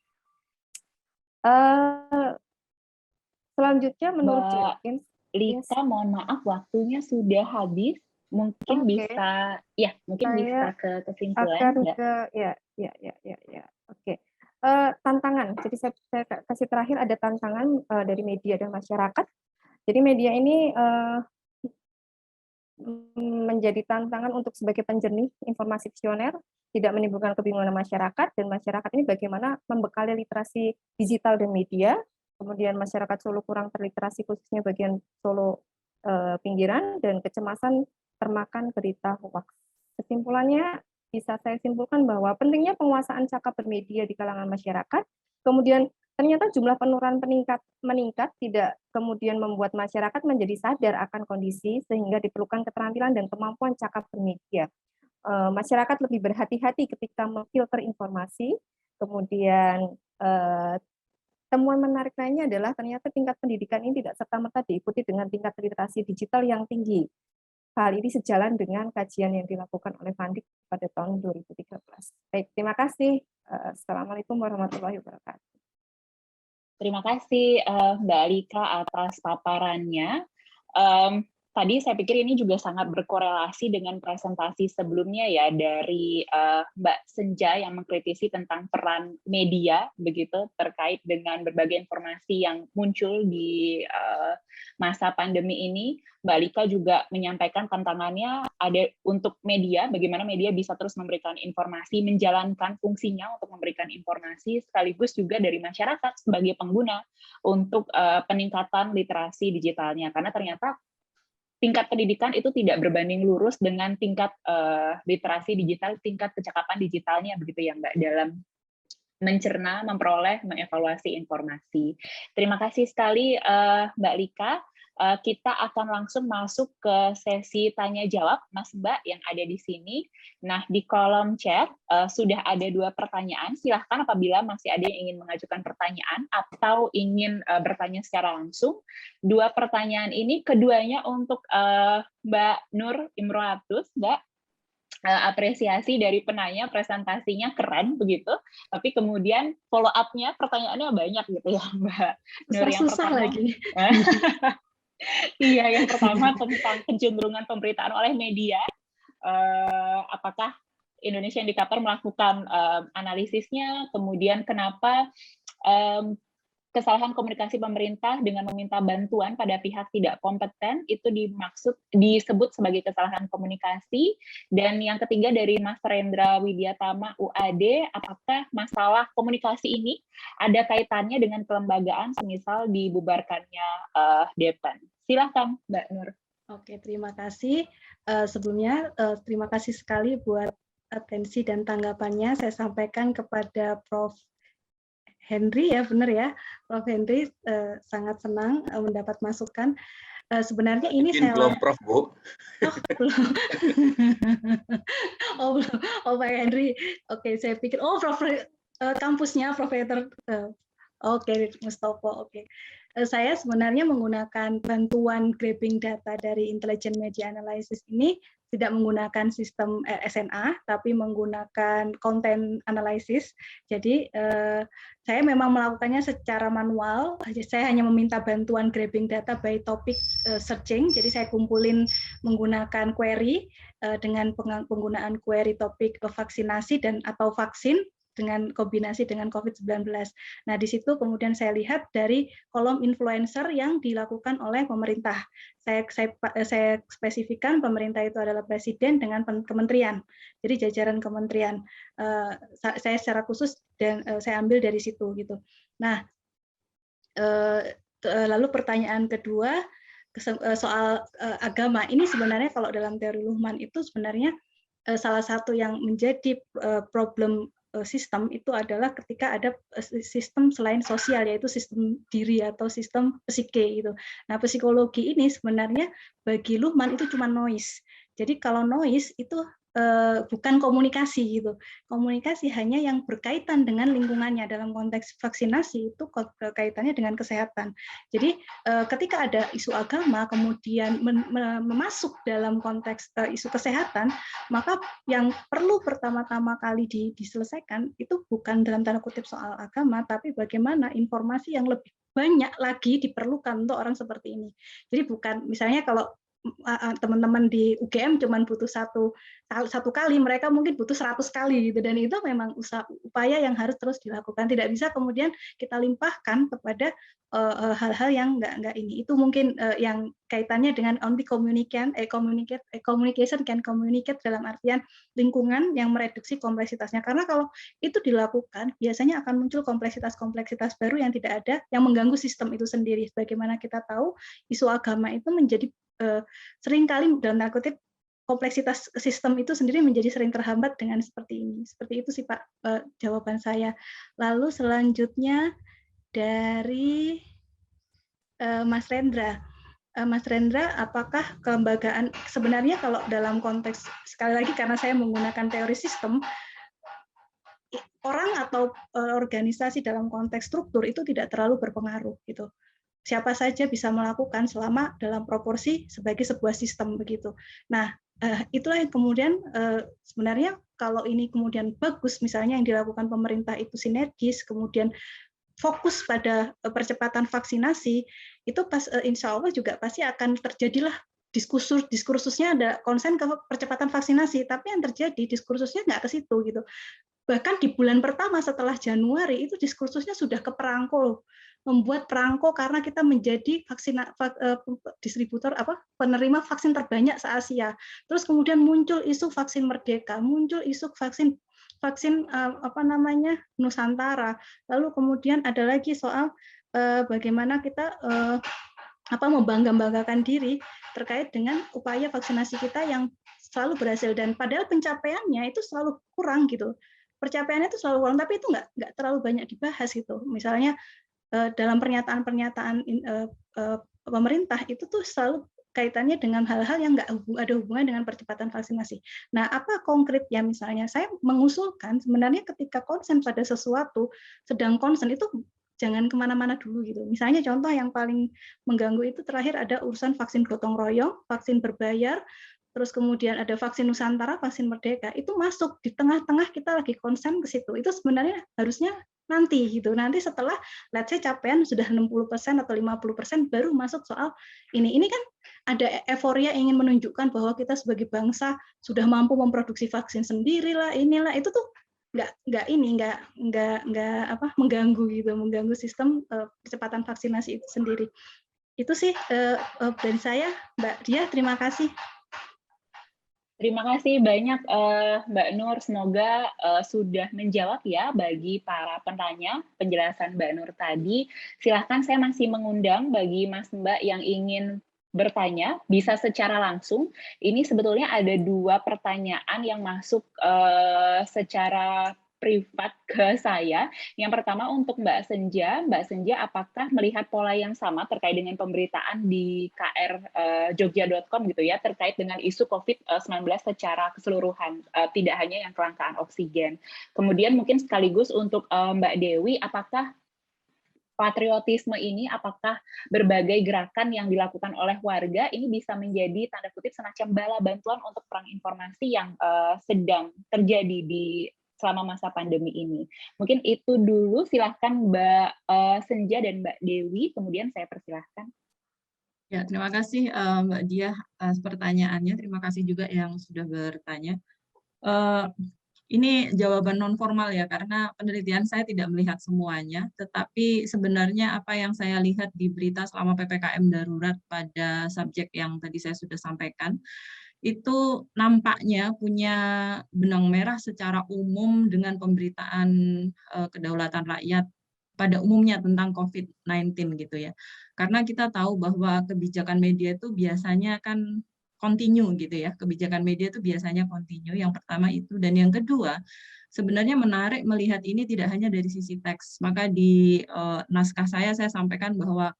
Selanjutnya menurut Jenkins, Lita, mohon maaf waktunya sudah habis. Mungkin bisa bisa ke kesimpulan. Oke. Tantangan. Jadi saya kasih terakhir ada tantangan dari media dan masyarakat. Jadi media ini menjadi tantangan untuk sebagai penjernih informasi visioner, tidak menimbulkan kebingungan masyarakat, dan masyarakat ini bagaimana membekali literasi digital dan media. Kemudian masyarakat Solo kurang terliterasi, khususnya bagian Solo pinggiran, dan kecemasan termakan berita hoax. Kesimpulannya bisa saya simpulkan bahwa pentingnya penguasaan cakap bermedia di kalangan masyarakat Kemudian ternyata jumlah penularan meningkat tidak kemudian membuat masyarakat menjadi sadar akan kondisi sehingga diperlukan keterampilan dan kemampuan cakap bermedia. Masyarakat lebih berhati-hati ketika memfilter informasi. Kemudian temuan menarik lainnya adalah ternyata tingkat pendidikan ini tidak serta-merta diikuti dengan tingkat literasi digital yang tinggi. Hal ini sejalan dengan kajian yang dilakukan oleh Fandik pada tahun 2013. Baik, terima kasih. Assalamualaikum warahmatullahi wabarakatuh. Terima kasih Mbak Alika atas paparannya. Tadi saya pikir ini juga sangat berkorelasi dengan presentasi sebelumnya ya dari Mbak Senja yang mengkritisi tentang peran media begitu terkait dengan berbagai informasi yang muncul di masa pandemi ini. Mbak Alika juga menyampaikan tantangannya ada untuk media, bagaimana media bisa terus memberikan informasi, menjalankan fungsinya untuk memberikan informasi, sekaligus juga dari masyarakat sebagai pengguna untuk peningkatan literasi digitalnya. Karena ternyata tingkat pendidikan itu tidak berbanding lurus dengan tingkat literasi digital, tingkat kecakapan digitalnya begitu ya Mbak, dalam mencerna, memperoleh, mengevaluasi informasi. Terima kasih sekali Mbak Lika. Kita akan langsung masuk ke sesi tanya-jawab, Mas Mbak yang ada di sini. Nah, di kolom chat sudah ada 2 pertanyaan. Silahkan apabila masih ada yang ingin mengajukan pertanyaan atau ingin bertanya secara langsung. 2 pertanyaan ini, keduanya untuk Mbak Nur Imroatus, Mbak. Apresiasi dari penanya, presentasinya keren begitu, tapi kemudian follow up-nya pertanyaannya banyak gitu ya Mbak Nur. Yang susah pertama lagi. Iya, yang pertama tentang kecenderungan pemberitaan oleh media. Apakah Indonesia Indikator melakukan analisisnya, kemudian kenapa kesalahan komunikasi pemerintah dengan meminta bantuan pada pihak tidak kompeten itu disebut sebagai kesalahan komunikasi. Dan yang ketiga dari Mas Rendra Widyatama UAD, apakah masalah komunikasi ini ada kaitannya dengan kelembagaan semisal dibubarkannya Depan? Silahkan Mbak Nur. Oke, terima kasih. Sebelumnya terima kasih sekali buat atensi dan tanggapannya. Saya sampaikan kepada Prof. Henry ya, benar ya, Prof. Henry, sangat senang mendapat masukan. Sebenarnya ini saya belum Prof, Bu. Oh, belum. Oh, Pak Henry. Oke, saya pikir Prof kampusnya Profesor Oke, Mustopo. Oke. Saya sebenarnya menggunakan bantuan grabbing data dari Intelligent Media Analysis ini tidak menggunakan sistem SNA, tapi menggunakan content analysis. Jadi saya memang melakukannya secara manual. Saya hanya meminta bantuan grabbing data by topic searching. Jadi saya kumpulin menggunakan query dengan penggunaan query topik vaksinasi dan atau vaksin dengan kombinasi dengan COVID-19. Nah, di situ kemudian saya lihat dari kolom influencer yang dilakukan oleh pemerintah. Saya spesifikkan pemerintah itu adalah presiden dengan kementerian. Jadi jajaran kementerian. Saya secara khusus dan saya ambil dari situ gitu. Nah, lalu pertanyaan kedua soal agama. Ini sebenarnya kalau dalam teori Luhmann itu sebenarnya salah satu yang menjadi problem sistem itu adalah ketika ada sistem selain sosial, yaitu sistem diri atau sistem psike gitu. Nah, psikologi ini sebenarnya bagi Luhmann itu cuma noise. Jadi kalau noise itu bukan komunikasi gitu. Komunikasi hanya yang berkaitan dengan lingkungannya. Dalam konteks vaksinasi itu kaitannya dengan kesehatan. Jadi ketika ada isu agama kemudian memasuk dalam konteks isu kesehatan, maka yang perlu pertama-tama kali diselesaikan itu bukan dalam tanda kutip soal agama, tapi bagaimana informasi yang lebih banyak lagi diperlukan untuk orang seperti ini. Jadi bukan misalnya kalau teman-teman di UGM cuma butuh satu kali, mereka mungkin butuh 100 kali gitu, dan itu memang upaya yang harus terus dilakukan. Tidak bisa kemudian kita limpahkan kepada hal-hal yang enggak ini. Itu mungkin yang kaitannya dengan only communication can communicate dalam artian lingkungan yang mereduksi kompleksitasnya. Karena kalau itu dilakukan, biasanya akan muncul kompleksitas baru yang tidak ada, yang mengganggu sistem itu sendiri. Bagaimana kita tahu isu agama itu menjadi seringkali dalam tanda kutip kompleksitas sistem itu sendiri menjadi sering terhambat dengan seperti ini. Seperti itu sih Pak jawaban saya. Lalu selanjutnya dari Mas Rendra. Mas Rendra, apakah kelembagaan sebenarnya kalau dalam konteks sekali lagi karena saya menggunakan teori sistem, orang atau organisasi dalam konteks struktur itu tidak terlalu berpengaruh gitu. Siapa saja bisa melakukan selama dalam proporsi sebagai sebuah sistem begitu. Nah, itulah yang kemudian sebenarnya kalau ini kemudian bagus misalnya yang dilakukan pemerintah itu sinergis, kemudian fokus pada percepatan vaksinasi, itu insya Allah juga pasti akan terjadilah diskursusnya ada konsen ke percepatan vaksinasi, tapi yang terjadi diskursusnya nggak ke situ gitu. Bahkan di bulan pertama setelah Januari itu diskursusnya sudah ke perangko, membuat perangko karena kita menjadi distributor penerima vaksin terbanyak se-Asia. Terus kemudian muncul isu vaksin merdeka, muncul isu vaksin Nusantara. Lalu kemudian ada lagi soal bagaimana kita membangga-banggakan diri terkait dengan upaya vaksinasi kita yang selalu berhasil, dan padahal pencapaiannya itu selalu kurang gitu. Percapaiannya itu selalu kurang, tapi itu nggak terlalu banyak dibahas gitu. Misalnya dalam pernyataan-pernyataan pemerintah itu tuh selalu kaitannya dengan hal-hal yang nggak ada hubungan dengan percepatan vaksinasi. Nah, apa konkretnya misalnya? Saya mengusulkan sebenarnya ketika konsen pada sesuatu, sedang konsen itu jangan kemana-mana dulu gitu. Misalnya contoh yang paling mengganggu itu terakhir ada urusan vaksin gotong royong, vaksin berbayar, terus kemudian ada vaksin Nusantara, vaksin Merdeka, itu masuk di tengah-tengah kita lagi konsen ke situ. Itu sebenarnya harusnya nanti gitu. Nanti setelah let's say capaian sudah 60% atau 50% baru masuk soal ini. Ini kan ada euforia ingin menunjukkan bahwa kita sebagai bangsa sudah mampu memproduksi vaksin sendirilah, inilah, itu tuh nggak mengganggu gitu, mengganggu sistem percepatan vaksinasi itu sendiri. Itu sih dari saya, Mbak Dia. Terima kasih. Terima kasih banyak Mbak Nur, semoga sudah menjawab ya bagi para penanya penjelasan Mbak Nur tadi. Silahkan, saya masih mengundang bagi Mas Mbak yang ingin bertanya, bisa secara langsung. Ini sebetulnya ada 2 pertanyaan yang masuk secara privat ke saya. Yang pertama untuk Mbak Senja. Mbak Senja, apakah melihat pola yang sama terkait dengan pemberitaan di krjogja.com gitu ya, terkait dengan isu COVID-19 secara keseluruhan, tidak hanya yang kelangkaan oksigen. Kemudian mungkin sekaligus untuk Mbak Dewi, apakah patriotisme ini, apakah berbagai gerakan yang dilakukan oleh warga ini bisa menjadi tanda kutip semacam bala bantuan untuk perang informasi yang sedang terjadi selama masa pandemi ini. Mungkin itu dulu, silahkan Mbak Senja dan Mbak Dewi, kemudian saya persilahkan. Ya, terima kasih Mbak Dia atas pertanyaannya. Terima kasih juga yang sudah bertanya. Ini jawaban non formal ya, karena penelitian saya tidak melihat semuanya, tetapi sebenarnya apa yang saya lihat di berita selama PPKM darurat pada subjek yang tadi saya sudah sampaikan, itu nampaknya punya benang merah secara umum dengan pemberitaan kedaulatan rakyat pada umumnya tentang COVID-19 gitu ya. Karena kita tahu bahwa kebijakan media itu biasanya kan continue gitu ya. Kebijakan media itu biasanya continue, yang pertama itu. Dan yang kedua, sebenarnya menarik melihat ini tidak hanya dari sisi teks. Maka di naskah saya sampaikan bahwa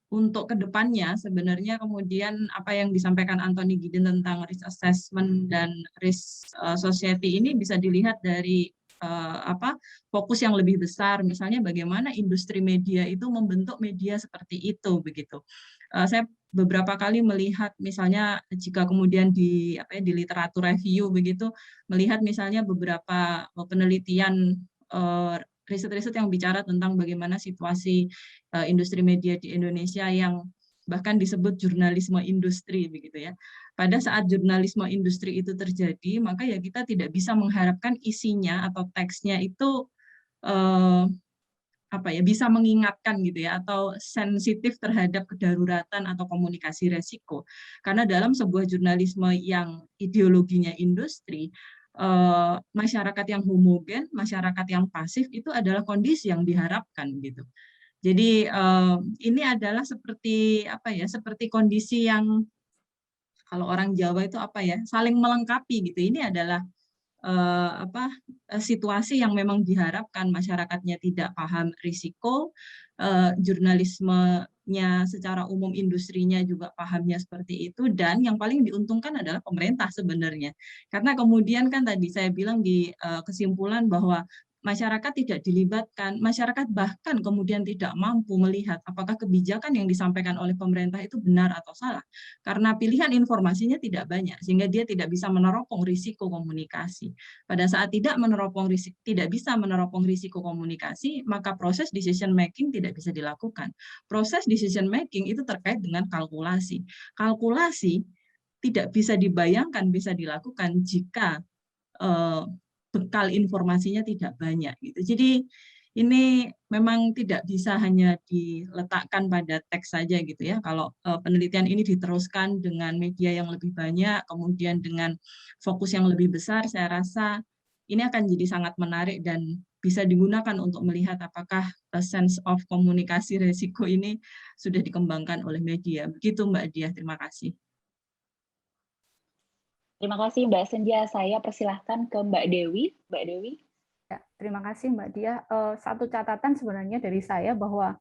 untuk kedepannya sebenarnya kemudian apa yang disampaikan Anthony Giddens tentang risk assessment dan risk society ini bisa dilihat dari fokus yang lebih besar, misalnya bagaimana industri media itu membentuk media seperti itu begitu. Saya beberapa kali melihat misalnya jika kemudian di literatur review begitu, melihat misalnya beberapa penelitian riset-riset yang bicara tentang bagaimana situasi industri media di Indonesia yang bahkan disebut jurnalisme industri begitu ya. Pada saat jurnalisme industri itu terjadi, maka ya kita tidak bisa mengharapkan isinya atau teksnya itu bisa mengingatkan gitu ya, atau sensitif terhadap kedaruratan atau komunikasi resiko. Karena dalam sebuah jurnalisme yang ideologinya industri, masyarakat yang homogen, masyarakat yang pasif itu adalah kondisi yang diharapkan gitu. Jadi ini adalah seperti seperti kondisi yang Kalau orang Jawa itu apa ya, saling melengkapi gitu. Ini adalah situasi yang memang diharapkan masyarakatnya tidak paham risiko, jurnalismenya secara umum, industrinya juga pahamnya seperti itu, dan yang paling diuntungkan adalah pemerintah sebenarnya. Karena kemudian kan tadi saya bilang di kesimpulan bahwa masyarakat tidak dilibatkan, masyarakat bahkan kemudian tidak mampu melihat apakah kebijakan yang disampaikan oleh pemerintah itu benar atau salah. Karena pilihan informasinya tidak banyak, sehingga dia tidak bisa meneropong risiko komunikasi. Pada saat tidak bisa meneropong risiko komunikasi, maka proses decision making tidak bisa dilakukan. Proses decision making itu terkait dengan kalkulasi. Kalkulasi tidak bisa dibayangkan bisa dilakukan jika bekal informasinya tidak banyak gitu. Jadi ini memang tidak bisa hanya diletakkan pada teks saja gitu ya. Kalau penelitian ini diteruskan dengan media yang lebih banyak, kemudian dengan fokus yang lebih besar, saya rasa ini akan jadi sangat menarik dan bisa digunakan untuk melihat apakah sense of komunikasi resiko ini sudah dikembangkan oleh media. Begitu Mbak Diah, terima kasih. Terima kasih Mbak Senja. Saya persilahkan ke Mbak Dewi. Mbak Dewi. Ya, terima kasih Mbak Diah. Satu catatan sebenarnya dari saya bahwa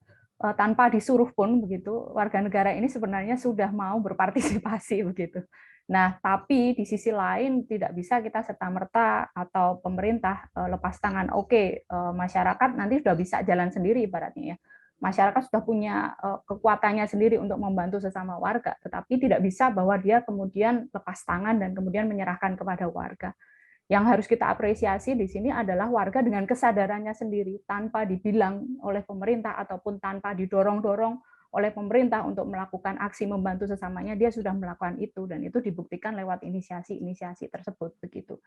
tanpa disuruh pun begitu, warga negara ini sebenarnya sudah mau berpartisipasi begitu. Nah, tapi di sisi lain tidak bisa kita serta-merta atau pemerintah lepas tangan. Oke, masyarakat nanti sudah bisa jalan sendiri ibaratnya ya. Masyarakat sudah punya kekuatannya sendiri untuk membantu sesama warga, tetapi tidak bisa bahwa dia kemudian lepas tangan dan kemudian menyerahkan kepada warga. Yang harus kita apresiasi di sini adalah warga dengan kesadarannya sendiri, tanpa dibilang oleh pemerintah ataupun tanpa didorong-dorong oleh pemerintah untuk melakukan aksi membantu sesamanya, dia sudah melakukan itu, dan itu dibuktikan lewat inisiasi-inisiasi tersebut begitu.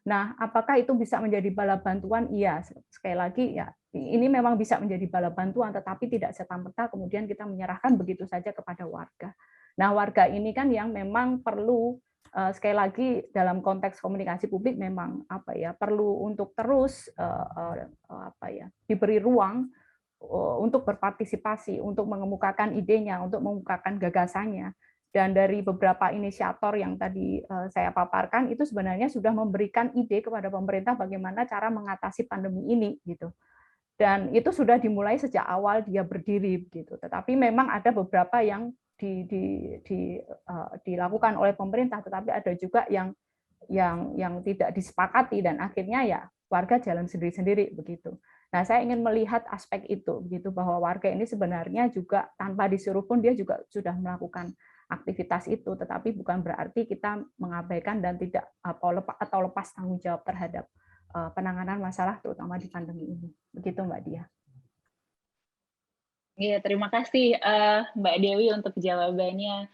Nah, apakah itu bisa menjadi bala bantuan? Iya, sekali lagi ya, ini memang bisa menjadi bala bantuan, tetapi tidak serta-merta kemudian kita menyerahkan begitu saja kepada warga. Nah, warga ini kan yang memang perlu, sekali lagi dalam konteks komunikasi publik memang perlu untuk terus diberi ruang untuk berpartisipasi, untuk mengemukakan idenya, untuk mengemukakan gagasannya. Dan dari beberapa inisiator yang tadi saya paparkan itu sebenarnya sudah memberikan ide kepada pemerintah bagaimana cara mengatasi pandemi ini gitu. Dan itu sudah dimulai sejak awal dia berdiri gitu. Tetapi memang ada beberapa yang dilakukan oleh pemerintah, tetapi ada juga yang tidak disepakati dan akhirnya ya warga jalan sendiri-sendiri begitu. Nah, saya ingin melihat aspek itu begitu, bahwa warga ini sebenarnya juga tanpa disuruh pun dia juga sudah melakukan aktivitas itu, tetapi bukan berarti kita mengabaikan dan tidak atau lepas tanggung jawab terhadap penanganan masalah terutama di pandemi ini. Begitu Mbak Diah. Iya, terima kasih Mbak Dewi untuk jawabannya.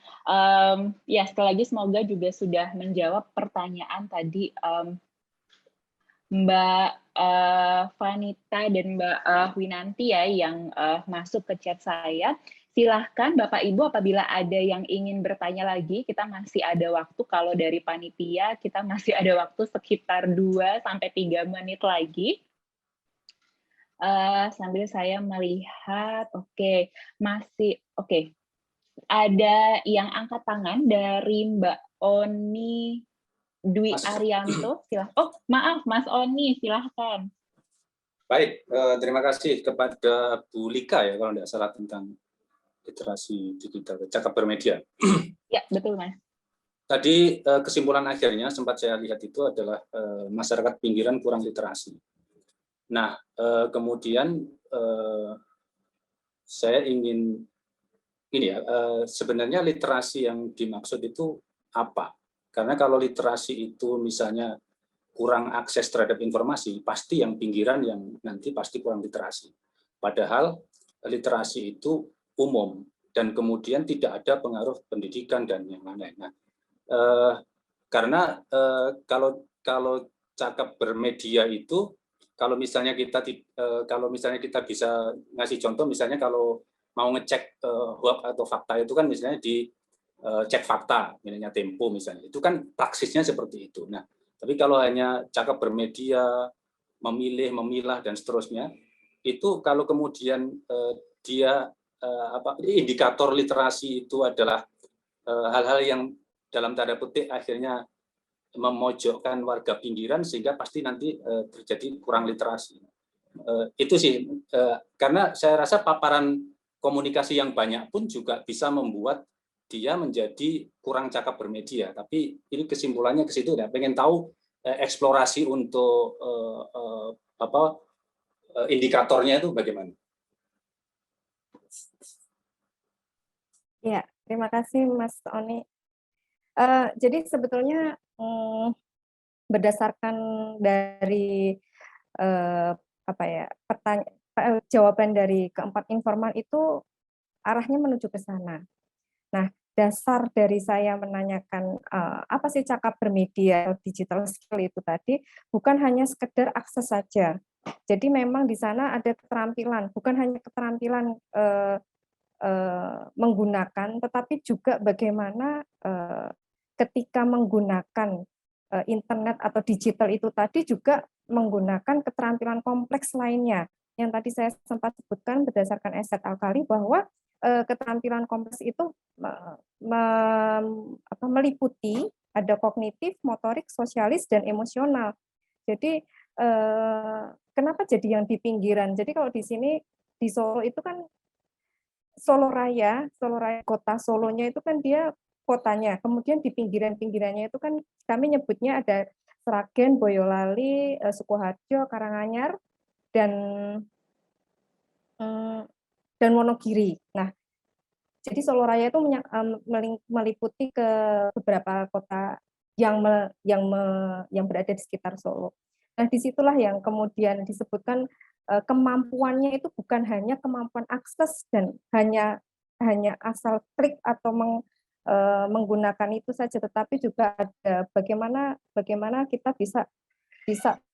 Ya, sekali lagi semoga juga sudah menjawab pertanyaan tadi Mbak Vanita dan Mbak Winanti ya yang masuk ke chat saya. Silahkan Bapak Ibu apabila ada yang ingin bertanya lagi, kita masih ada waktu. Kalau dari panitia kita masih ada waktu sekitar 2-3 menit lagi. Sambil saya melihat, ada yang angkat tangan dari Mbak Oni Dwi Arianto. Oh, maaf Mas Oni, silahkan. Baik, terima kasih kepada Bu Lika ya kalau tidak salah tentang literasi digital, cakap bermedia. Ya, betul Mas. Tadi kesimpulan akhirnya sempat saya lihat itu adalah masyarakat pinggiran kurang literasi. Nah, kemudian saya ingin sebenarnya literasi yang dimaksud itu apa? Karena kalau literasi itu misalnya kurang akses terhadap informasi, pasti yang pinggiran yang nanti pasti kurang literasi. Padahal literasi itu umum dan kemudian tidak ada pengaruh pendidikan dan yang lain-lain. Nah, karena kalau cakap bermedia itu kalau misalnya kita bisa ngasih contoh, misalnya kalau mau ngecek hoax atau fakta itu kan misalnya di cek fakta, misalnya Tempo misalnya, itu kan praksisnya seperti itu. Nah, tapi kalau hanya cakap bermedia, memilih, memilah dan seterusnya, itu kalau kemudian indikator literasi itu adalah hal-hal yang dalam tanda petik akhirnya memojokkan warga pinggiran sehingga pasti nanti terjadi kurang literasi. Itu sih, karena saya rasa paparan komunikasi yang banyak pun juga bisa membuat dia menjadi kurang cakap bermedia. Tapi ini kesimpulannya ke situ ya. Pengen tahu eksplorasi untuk indikatornya itu bagaimana? Ya, terima kasih Mas Oni. Jadi sebetulnya berdasarkan dari jawaban dari keempat informan itu arahnya menuju ke sana. Nah, dasar dari saya menanyakan apa sih cakap bermedia atau digital skill itu tadi bukan hanya sekedar akses saja. Jadi memang di sana ada keterampilan, bukan hanya keterampilan menggunakan, tetapi juga bagaimana ketika menggunakan internet atau digital itu tadi juga menggunakan keterampilan kompleks lainnya. Yang tadi saya sempat sebutkan berdasarkan Eset Alkali bahwa keterampilan kompleks itu meliputi ada kognitif, motorik, sosialis, dan emosional. Jadi kenapa jadi yang di pinggiran? Jadi kalau di sini di Solo itu kan Solo Raya kota Solonya itu kan dia kotanya. Kemudian di pinggiran-pinggirannya itu kan kami nyebutnya ada Sragen, Boyolali, Sukoharjo, Karanganyar, dan Wonogiri. Nah, jadi Solo Raya itu meliputi ke beberapa kota yang berada di sekitar Solo. Nah, disitulah yang kemudian disebutkan kemampuannya itu bukan hanya kemampuan akses dan hanya asal klik atau menggunakan itu saja, tetapi juga ada bagaimana kita bisa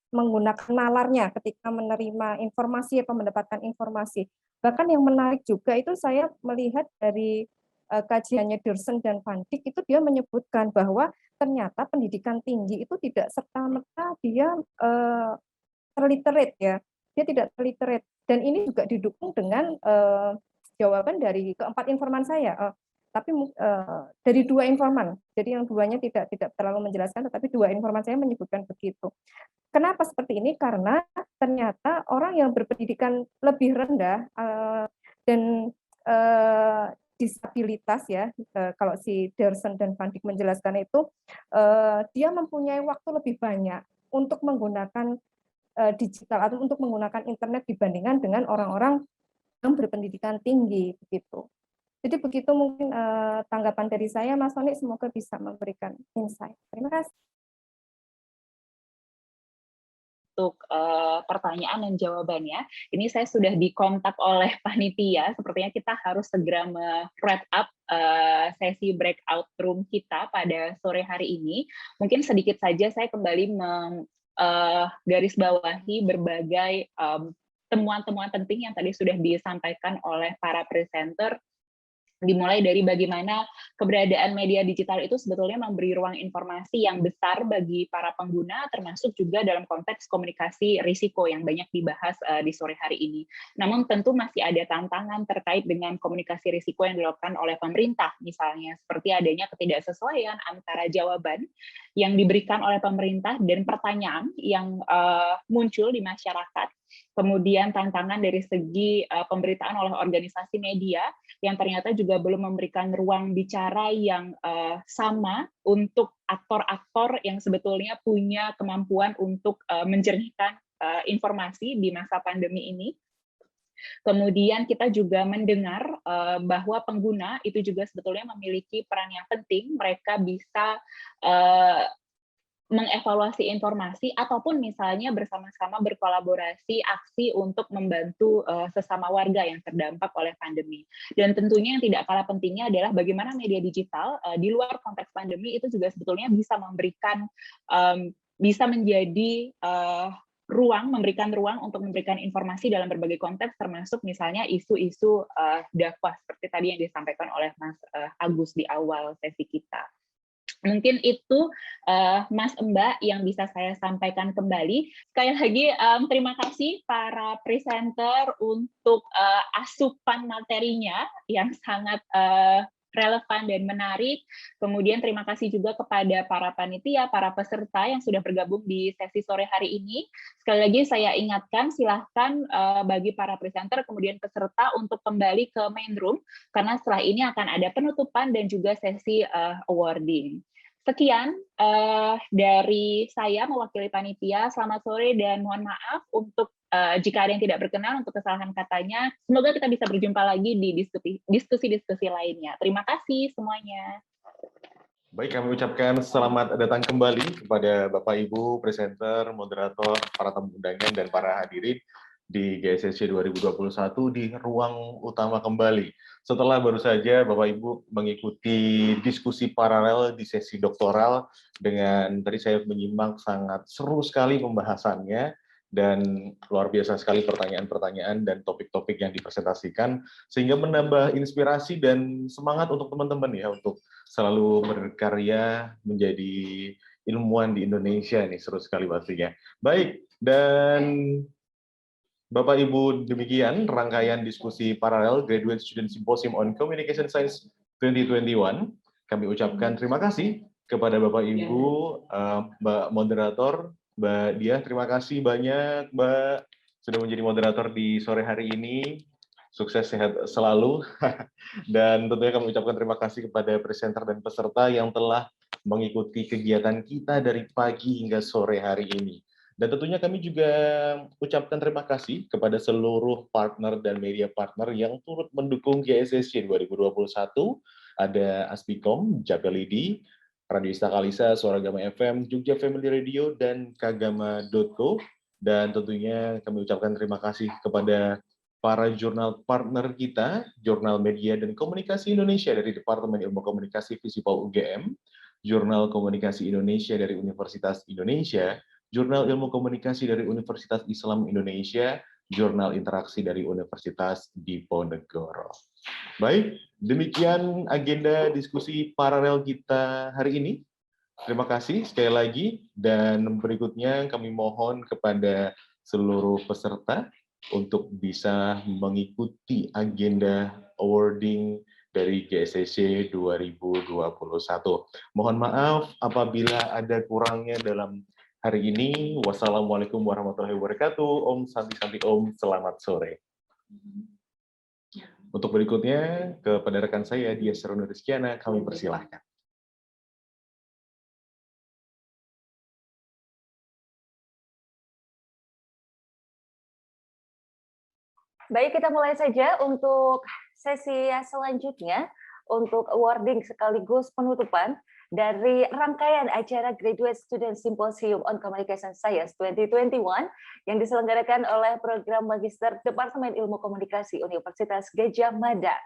menggunakan nalarnya ketika menerima informasi atau mendapatkan informasi. Bahkan yang menarik juga itu saya melihat dari kajiannya Dearson dan Van Dijk itu dia menyebutkan bahwa ternyata pendidikan tinggi itu tidak serta-merta dia terliterate ya. Dia tidak terliterate, dan ini juga didukung dengan jawaban dari keempat informan saya. Tapi dari dua informan, jadi yang duanya tidak terlalu menjelaskan, tetapi dua informan saya menyebutkan begitu. Kenapa seperti ini? Karena ternyata orang yang berpendidikan lebih rendah dan disabilitas ya, kalau si Dearson dan Van Dijk menjelaskan itu, dia mempunyai waktu lebih banyak untuk menggunakan digital atau untuk menggunakan internet dibandingkan dengan orang-orang yang berpendidikan tinggi begitu. Jadi begitu mungkin tanggapan dari saya, Mas Soni, semoga bisa memberikan insight. Terima kasih. Untuk pertanyaan dan jawabannya, ini saya sudah dikontak oleh panitia, sepertinya kita harus segera wrap up sesi breakout room kita pada sore hari ini. Mungkin sedikit saja saya kembali garis bawahi berbagai temuan-temuan penting yang tadi sudah disampaikan oleh para presenter, dimulai dari bagaimana keberadaan media digital itu sebetulnya memberi ruang informasi yang besar bagi para pengguna, termasuk juga dalam konteks komunikasi risiko yang banyak dibahas di sore hari ini. Namun tentu masih ada tantangan terkait dengan komunikasi risiko yang dilakukan oleh pemerintah, misalnya seperti adanya ketidaksesuaian antara jawaban yang diberikan oleh pemerintah dan pertanyaan yang muncul di masyarakat. Kemudian tantangan dari segi pemberitaan oleh organisasi media yang ternyata juga belum memberikan ruang bicara yang sama untuk aktor-aktor yang sebetulnya punya kemampuan untuk menjernihkan informasi di masa pandemi ini. Kemudian kita juga mendengar bahwa pengguna itu juga sebetulnya memiliki peran yang penting, mereka bisa mengevaluasi informasi ataupun misalnya bersama-sama berkolaborasi aksi untuk membantu sesama warga yang terdampak oleh pandemi. Dan tentunya yang tidak kalah pentingnya adalah bagaimana media digital di luar konteks pandemi itu juga sebetulnya bisa memberikan bisa menjadi memberikan ruang untuk memberikan informasi dalam berbagai konteks, termasuk misalnya isu-isu dakwah seperti tadi yang disampaikan oleh Mas Agus di awal sesi kita. Mungkin itu Mas Mbak yang bisa saya sampaikan kembali. Sekali lagi terima kasih para presenter untuk asupan materinya yang sangat relevan dan menarik. Kemudian terima kasih juga kepada para panitia, para peserta yang sudah bergabung di sesi sore hari ini. Sekali lagi saya ingatkan, silahkan bagi para presenter kemudian peserta untuk kembali ke main room, karena setelah ini akan ada penutupan dan juga sesi awarding. Sekian dari saya mewakili panitia. Selamat sore dan mohon maaf untuk jika ada yang tidak berkenan untuk kesalahan katanya. Semoga kita bisa berjumpa lagi di diskusi-diskusi lainnya. Terima kasih semuanya. Baik, kami ucapkan selamat datang kembali kepada Bapak Ibu, presenter, moderator, para tamu undangan, dan para hadirin di GSSC 2021 di ruang utama kembali. Setelah baru saja Bapak Ibu mengikuti diskusi paralel di sesi doktoral dengan tadi saya menyimak sangat seru sekali pembahasannya dan luar biasa sekali pertanyaan-pertanyaan dan topik-topik yang dipresentasikan sehingga menambah inspirasi dan semangat untuk teman-teman ya untuk selalu berkarya menjadi ilmuwan di Indonesia. Ini seru sekali pastinya. Baik, dan Bapak Ibu, demikian rangkaian diskusi paralel Graduate Student Symposium on Communication Science 2021. Kami ucapkan terima kasih kepada Bapak Ibu, Mbak Moderator, Mbak Diah, terima kasih banyak Mbak sudah menjadi moderator di sore hari ini. Sukses sehat selalu. Dan tentunya kami ucapkan terima kasih kepada presenter dan peserta yang telah mengikuti kegiatan kita dari pagi hingga sore hari ini. Dan tentunya kami juga ucapkan terima kasih kepada seluruh partner dan media partner yang turut mendukung GSSC 2021. Ada Aspicom, Japelidi, Radio Istakalisa, Suara Gama FM, Jogja Family Radio, dan Kagama.co. Dan tentunya kami ucapkan terima kasih kepada para jurnal partner kita, Jurnal Media dan Komunikasi Indonesia dari Departemen Ilmu Komunikasi Visipol UGM, Jurnal Komunikasi Indonesia dari Universitas Indonesia, Jurnal Ilmu Komunikasi dari Universitas Islam Indonesia, Jurnal Interaksi dari Universitas Diponegoro. Baik, demikian agenda diskusi paralel kita hari ini. Terima kasih sekali lagi, dan berikutnya kami mohon kepada seluruh peserta untuk bisa mengikuti agenda awarding dari GSSC 2021. Mohon maaf apabila ada kurangnya dalam hari ini. Wassalamualaikum warahmatullahi wabarakatuh. Om Santi Santi Om, selamat sore. Untuk berikutnya, kepada rekan saya, Diah Serono Rizkiana, kami persilahkan. Baik, kita mulai saja untuk sesi selanjutnya, untuk awarding sekaligus penutupan dari rangkaian acara Graduate Student Symposium on Communication Science 2021 yang diselenggarakan oleh Program Magister Departemen Ilmu Komunikasi Universitas Gadjah Mada.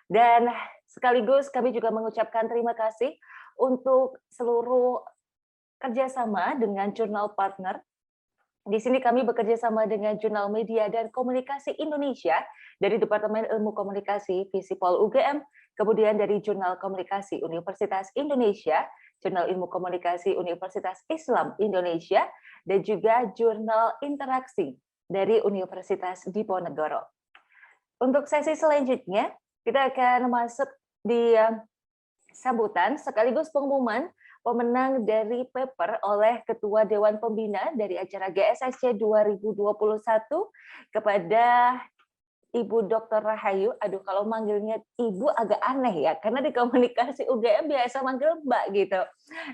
Dan sekaligus kami juga mengucapkan terima kasih untuk seluruh kerjasama dengan jurnal partner. Di sini kami bekerja sama dengan Jurnal Media dan Komunikasi Indonesia dari Departemen Ilmu Komunikasi Visipol UGM, kemudian dari Jurnal Komunikasi Universitas Indonesia, Jurnal Ilmu Komunikasi Universitas Islam Indonesia, dan juga Jurnal Interaksi dari Universitas Diponegoro. Untuk sesi selanjutnya, kita akan masuk di sambutan sekaligus pengumuman pemenang dari paper oleh Ketua Dewan Pembina dari acara GSSC 2021 kepada Ibu Dr. Rahayu. Aduh, kalau manggilnya Ibu agak aneh ya, karena di komunikasi UGM biasa manggil Mbak gitu.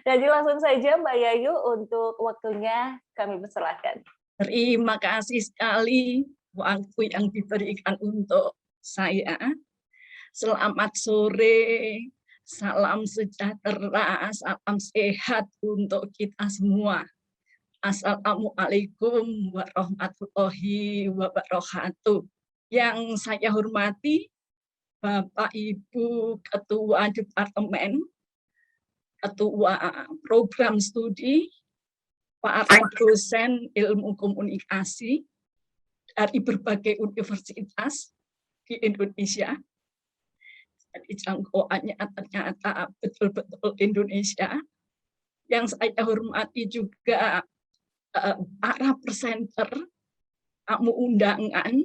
Jadi langsung saja Mbak Yayu, untuk waktunya kami persilahkan. Terima kasih sekali waktu yang diberikan untuk saya. Selamat sore. Salam sejahtera, salam sehat untuk kita semua. Assalamualaikum warahmatullahi wabarakatuh. Yang saya hormati Bapak Ibu Ketua Departemen, Ketua Program Studi, para dosen ilmu komunikasi dari berbagai universitas di Indonesia. Jadi jangkauannya ternyata betul-betul Indonesia. Yang saya hormati juga para presenter, tamu undangan,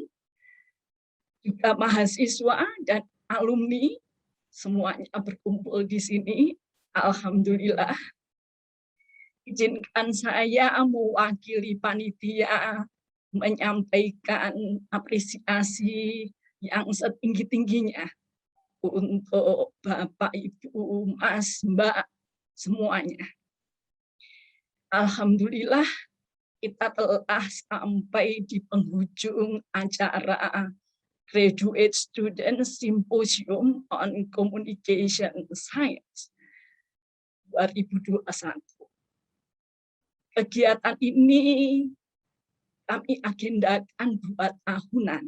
juga mahasiswa dan alumni semuanya berkumpul di sini. Alhamdulillah. Izinkan saya mewakili panitia menyampaikan apresiasi yang setinggi-tingginya untuk Bapak, Ibu, Mas, Mbak, semuanya. Alhamdulillah kita telah sampai di penghujung acara Graduate Student Symposium on Communication Science 2021. Kegiatan ini kami agendakan 2 tahunan.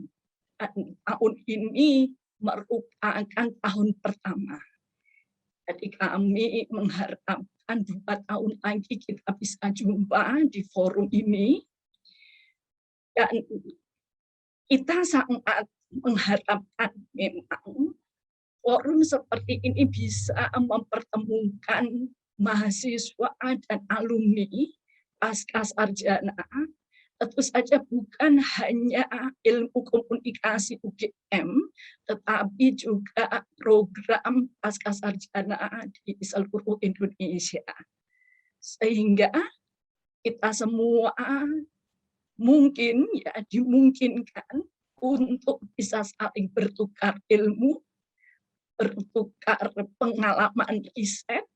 Dan tahun ini merupakan tahun pertama. Jadi kami mengharapkan 2 tahun lagi kita bisa jumpa di forum ini. Dan kita sangat mengharapkan memang forum seperti ini bisa mempertemukan mahasiswa dan alumni pasca sarjana, tentu saja bukan hanya ilmu komunikasi UGM, tetapi juga program pasca sarjana di seluruh Indonesia. Sehingga kita semua mungkin ya dimungkinkan untuk bisa saling bertukar ilmu, bertukar pengalaman riset,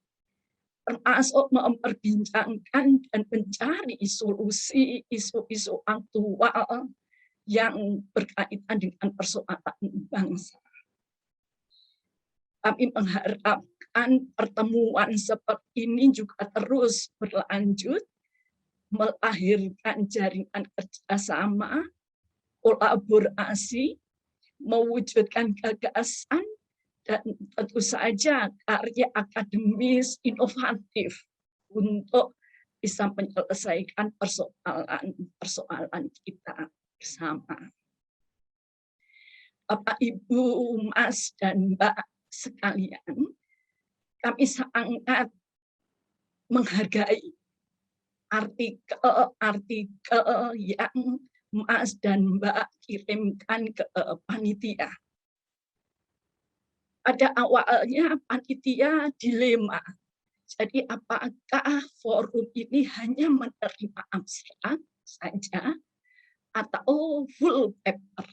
termasuk memperbincangkan dan mencari solusi isu-isu aktual yang berkaitan dengan persoalan bangsa. Kami mengharapkan pertemuan seperti ini juga terus berlanjut, melahirkan jaringan kerjasama, kolaborasi, mewujudkan gagasan, dan tentu saja karya akademis inovatif untuk bisa menyelesaikan persoalan-persoalan kita bersama. Bapak, Ibu, Mas, dan Mbak sekalian, kami sangat menghargai artikel-artikel yang Mas dan Mbak kirimkan ke panitia. Pada awalnya panitia dilema. Jadi apakah forum ini hanya menerima abstrak saja atau full paper?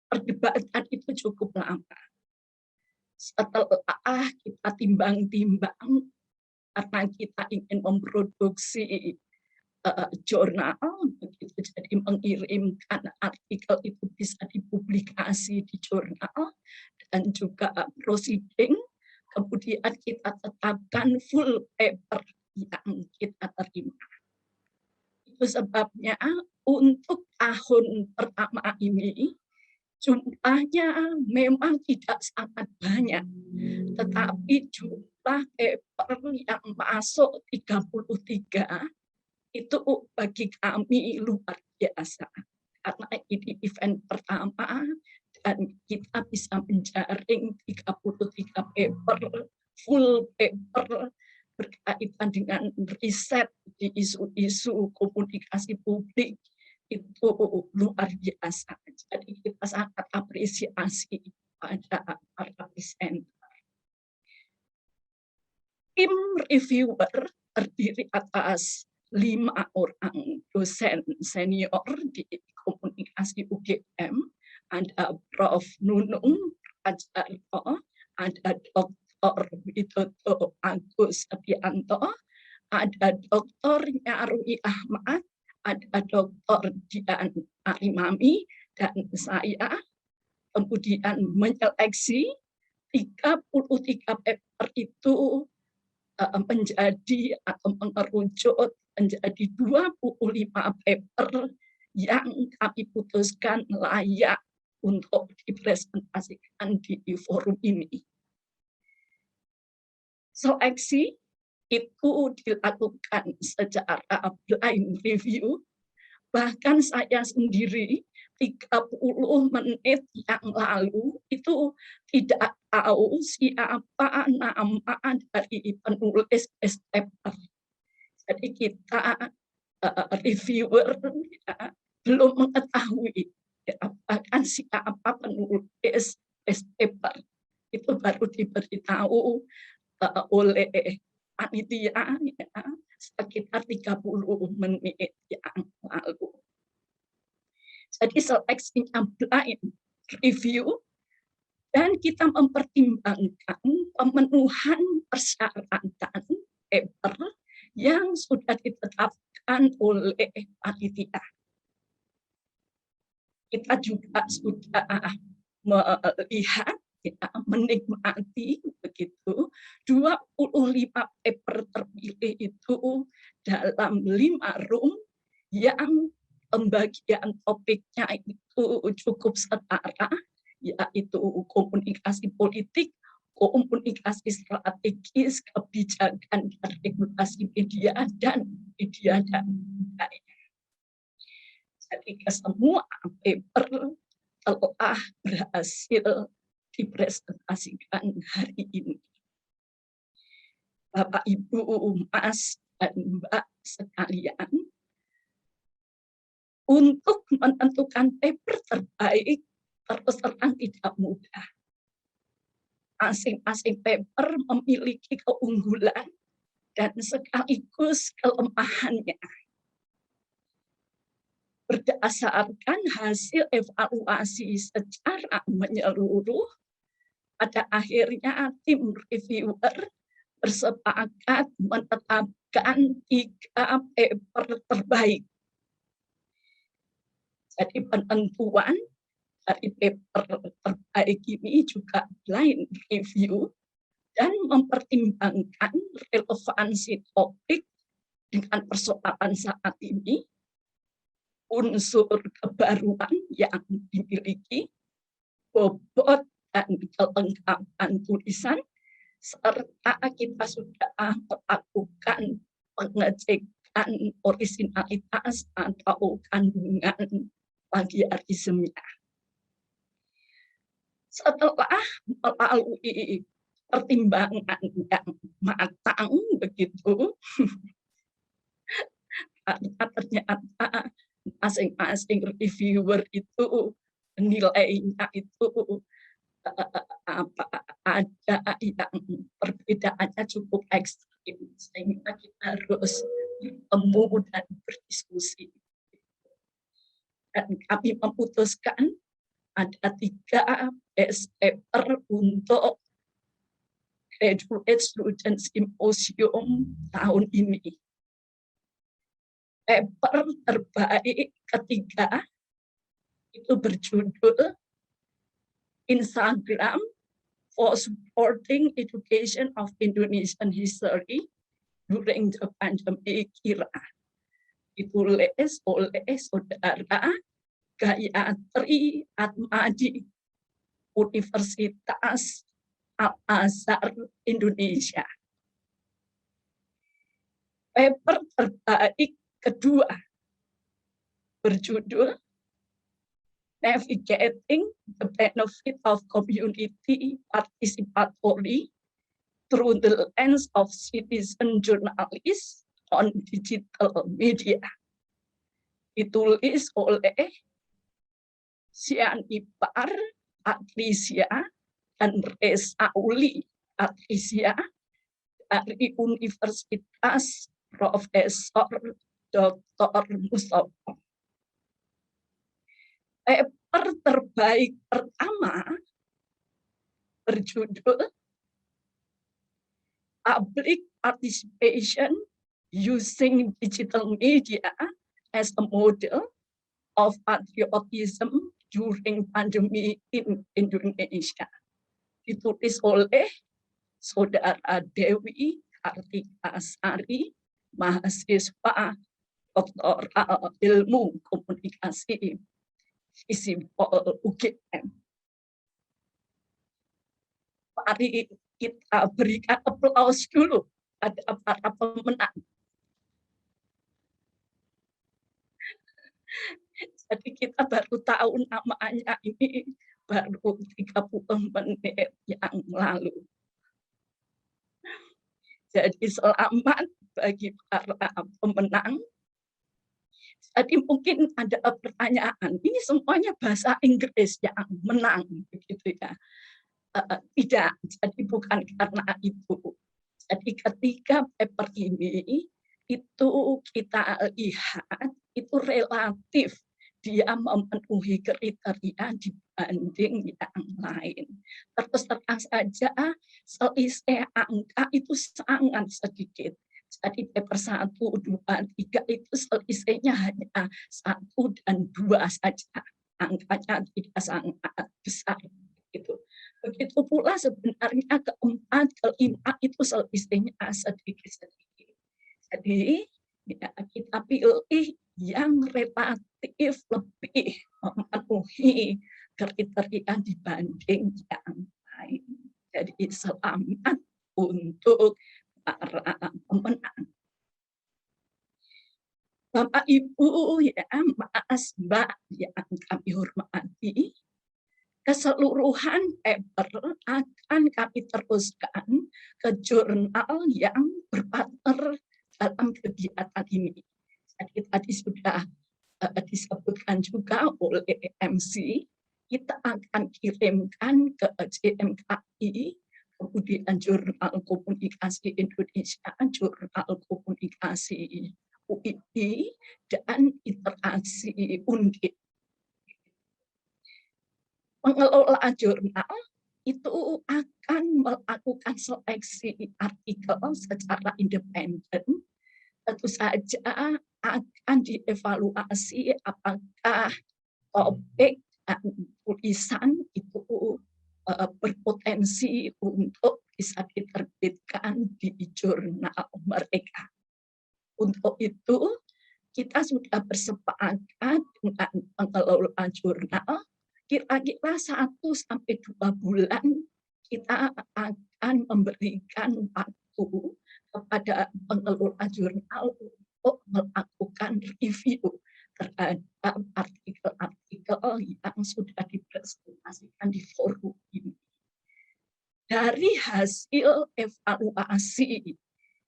Perdebatan itu cukup lama. Setelah kita timbang-timbang, karena kita ingin memproduksi jurnal, begitu, jadi mengirimkan artikel itu bisa dipublikasi di jurnal, dan juga proceeding, kemudian kita tetapkan full paper yang kita terima. Itu sebabnya untuk tahun pertama ini jumlahnya memang tidak sangat banyak, tetapi jumlah paper yang masuk 33 itu bagi kami luar biasa. Karena ini event pertama, dan kita bisa menjaring 33 paper, full paper, berkaitan dengan riset di isu-isu komunikasi publik, itu luar biasa. Jadi kita sangat apresiasi pada para presenter. Tim reviewer terdiri atas 5 orang dosen senior di komunikasi UGM. Ada Prof. Nunung Ajarto, ada Dr. Widodo Agus Setianto, ada Dr. Nyarwi Ahmad, ada Dr. Dian Arimami, dan saya. Kemudian menyeleksi 33 paper itu menjadi atau mengerucut menjadi 25 paper yang kami putuskan layak untuk dipresentasikan di forum ini. Seleksi itu dilakukan secara blind review, bahkan saya sendiri 30 menit yang lalu itu tidak tahu siapa nama dari penulis paper. Jadi kita reviewer belum mengetahui bahkan siapa penulis paper. Itu baru diberitahu oleh panitia ya, sekitar 30 menit yang lalu. Jadi seleksinya blind review dan kita mempertimbangkan pemenuhan persyaratan paper yang sudah ditetapkan oleh panitia. Kita juga sudah melihat, ya, menikmati begitu 25 paper terpilih itu dalam 5 room yang pembagian topiknya itu cukup setara, yaitu komunikasi politik, komunikasi strategis, kebijakan dan regulasi media dan budaya. Jadi semua paper telah berhasil dipresentasikan hari ini. Bapak, Ibu, Mas, dan Mbak sekalian, untuk menentukan paper terbaik terus terang tidak mudah. Masing-masing paper memiliki keunggulan dan sekaligus kelemahannya. Berdasarkan hasil evaluasi secara menyeluruh, pada akhirnya tim reviewer bersepakat menetapkan 3 paper terbaik. Jadi penentuan dari paper terbaik ini juga blind review dan mempertimbangkan relevansi topik dengan persoalan saat ini, unsur kebaruan yang dimiliki, bobot dan kelengkapan tulisan, serta kita sudah melakukan pengecekan originalitas atau kandungan plagiarismenya. Setelah melalui pertimbangan yang matang begitu, karena ternyata masing-masing reviewer itu nilainya itu ada yang perbedaannya cukup ekstrim, sehingga kita harus bertemu dan berdiskusi. Dan kami memutuskan ada 3 best paper untuk Graduate Student Symposium tahun ini. Paper terbaik ketiga itu berjudul Instagram for Supporting Education of Indonesian History During the Pandemic Era. Ditulis oleh Saudara Gayatri Atmadi, Universitas Al-Azhar Indonesia. Paper terbaik kedua berjudul Navigating the Benefit of Community Participatory Through the Lens of Citizen Journalists on Digital Media. Ditulis oleh Sianipar Patricia dan Resauli Patricia dari Universitas Profesor Dr. Mustopo. Paper terbaik pertama berjudul Public Participation Using Digital Media as a Model of Patriotism During Pandemic in Indonesia. Ditulis oleh Saudara Dewi Kartika Sari, mahasiswa Doktoral Ilmu Komunikasi Visipol UGM. Mari kita berikan aplaus dulu pada para pemenang. Jadi kita baru tahu namanya ini baru 30 menit yang lalu. Jadi selamat bagi para pemenang. Jadi mungkin ada pertanyaan, ini semuanya bahasa Inggris yang menang, begitu ya. tidak, jadi bukan karena itu. Jadi ketika paper ini itu kita lihat itu relatif dia memenuhi kriteria dibanding yang lain. Terus terang saja selisih angka itu sangat sedikit. Jadi paper 1, 2, 3 itu selisihnya hanya 1 dan 2 saja. Angkanya tidak sangat besar. Begitu pula sebenarnya keempat, kelima itu selisihnya sedikit-sedikit. Jadi ya, kita pilih yang relatif lebih memenuhi kriteria dibanding yang lain. Jadi selamat untuk para pemenang. Bapak Ibu ya, Mas Mbak yang kami hormati, keseluruhan paper akan kami teruskan ke jurnal yang berpartner dalam kegiatan ini. Jadi tadi sudah disebutkan juga oleh MC, kita akan kirimkan ke JMKI, kemudian Jurnal Komunikasi Indonesia, Jurnal Komunikasi UII, dan Interaksi Undip. Pengelola jurnal itu akan melakukan seleksi artikel secara independen. Tentu saja akan dievaluasi apakah topik dan tulisan itu berpotensi untuk bisa diterbitkan di jurnal mereka. Untuk itu, kita sudah bersepakat dengan pengelola jurnal, kira-kira 1-2 bulan kita akan memberikan waktu kepada pengelola jurnal untuk melakukan review terhadap artikel-artikel yang sudah dipresentasikan di forum ini. Dari hasil evaluasi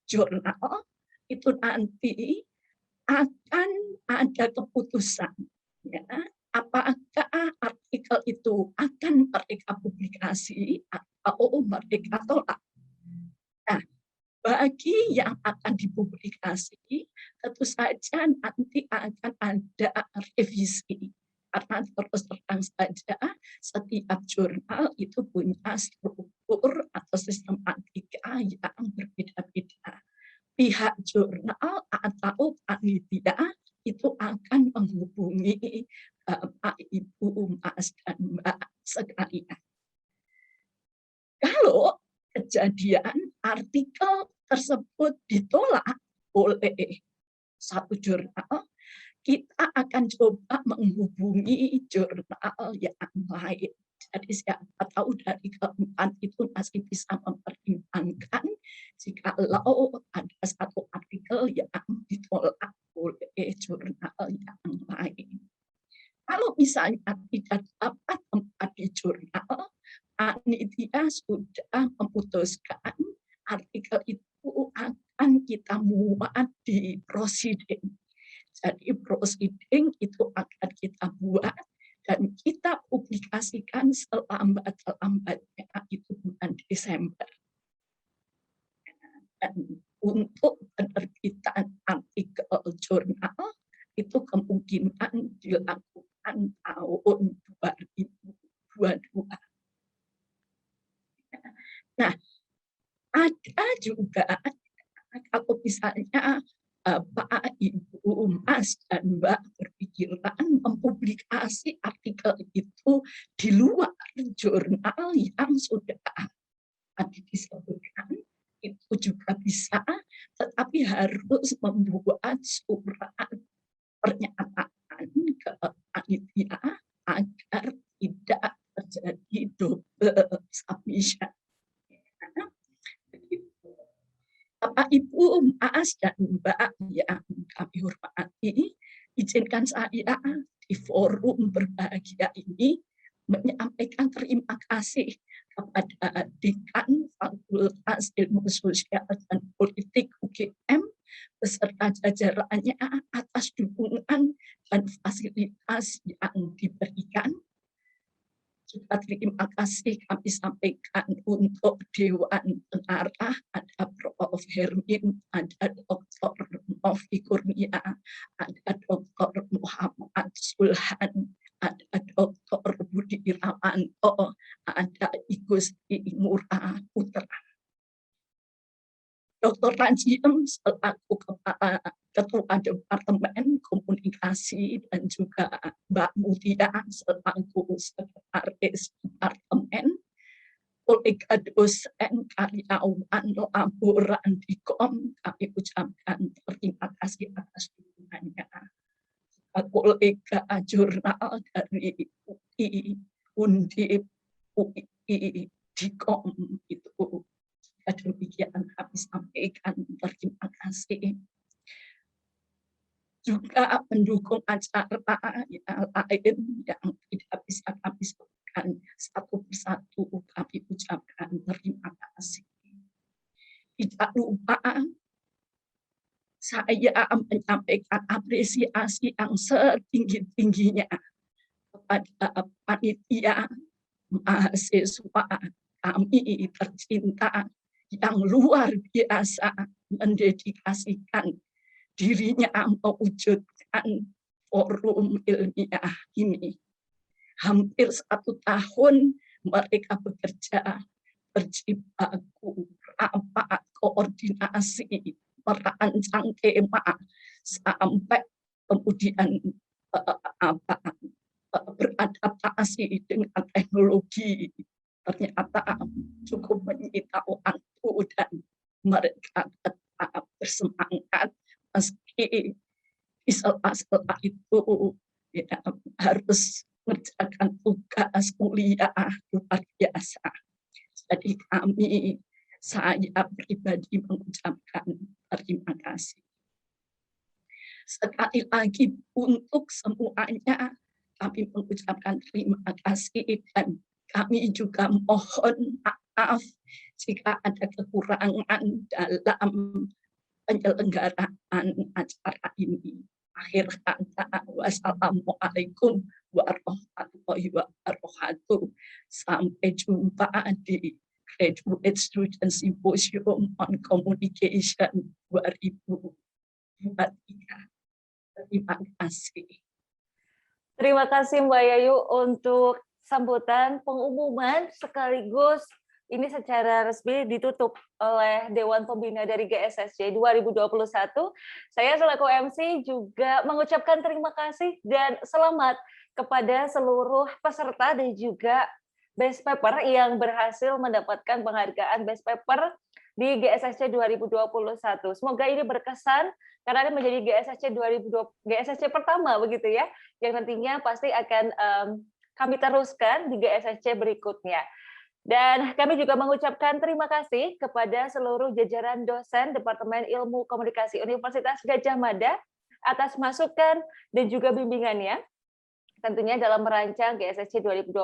jurnal, itu nanti akan ada keputusan, ya, apakah artikel itu akan mereka publikasi atau mereka tolak. Nah, bagi yang akan dipublikasi, tentu saja nanti akan ada revisi. Karena terus terang saja, setiap jurnal itu punya struktur atau sistematika yang berbeda-beda. Pihak jurnal atau panitia itu akan menghubungi Pak, Ibu, Mas, dan Mbak sekalian. Kalau kejadian artikel tersebut ditolak oleh satu jurnal, kita akan coba menghubungi jurnal yang lain. Jadi siapa tahu dari keempat itu masih bisa mempertimbangkan jikalau ada satu artikel yang ditolak oleh jurnal yang lain. Kalau misalnya tidak dapat tempat di jurnal, panitia sudah memutuskan artikel itu akan kita muat di proceeding. Jadi proceeding itu akan kita buat dan kita publikasikan selambat-lambatnya itu bulan Desember. Dan untuk penerbitan artikel jurnal itu kemungkinan dilakukan tahun 2022. Nah, ada juga kalau misalnya Pak, Ibu, Mas, dan Mbak berpikiran mempublikasi artikel itu di luar jurnal yang sudah tadi disebutkan, itu juga bisa, tetapi harus membuat surat pernyataan ke panitia agar tidak terjadi double submission. Bapak, Ibu, Mas, dan Mbak yang kami hormati, izinkan saya di forum berbahagia ini menyampaikan terima kasih kepada Dekan Fakultas Ilmu Sosial dan Politik UGM beserta jajarannya atas dukungan dan fasilitas yang diberikan. Juga terima kasih kami sampaikan untuk Dewan Pengarah, ada Prof. Hermin, ada Dr. Novi Kurnia, ada Dr. Muhammad Sulhan, ada Dr. Budi Iramanto, ada Igusti Ngurah Putra. Dr. Rajiem selaku Kepala Ketua Departemen Komunikasi dan juga Mbak Mutia selaku Sekretaris Departemen, kolega dosen karyawan laboran Dikom, kami ucapkan terima kasih atas dukungannya. Kolega jurnal dari UI, Undip, UI, Dikom itu. Demikian kami sampaikan terima kasih. Juga pendukung acara yang lain yang tidak bisa kami sebutkan satu persatu, kami ucapkan terima kasih. Tidak lupa saya menyampaikan apresiasi yang setinggi-tingginya kepada panitia mahasiswa kami tercinta yang luar biasa mendedikasikan dirinya mewujudkan forum ilmiah ini. Hampir 1 tahun mereka bekerja, berjibaku, rapat, koordinasi, merancang tema, sampai kemudian beradaptasi dengan teknologi. Ternyata cukup menyita waktu dan mereka tetap bersemangat meski di sela-sela itu ya, harus mengerjakan tugas kuliah luar biasa. Jadi saya pribadi mengucapkan terima kasih. Sekali lagi untuk semuanya kami mengucapkan terima kasih dan kami juga mohon maaf jika ada kekurangan dalam penyelenggaraan acara ini. Akhir kata, wassalamualaikum warahmatullahi wabarakatuh. Sampai jumpa di Graduate Student Symposium on Communication 2023. Terima kasih. Terima kasih Mbak Yayu untuk sambutan pengumuman sekaligus ini secara resmi ditutup oleh Dewan Pembina dari GSSC 2021. Saya selaku MC juga mengucapkan terima kasih dan selamat kepada seluruh peserta dan juga best paper yang berhasil mendapatkan penghargaan best paper di GSSC 2021. Semoga ini berkesan karena ini menjadi GSSC pertama begitu ya, yang nantinya pasti akan kami teruskan di GSSC berikutnya. Dan kami juga mengucapkan terima kasih kepada seluruh jajaran dosen Departemen Ilmu Komunikasi Universitas Gadjah Mada atas masukan dan juga bimbingannya tentunya dalam merancang GSSC 2021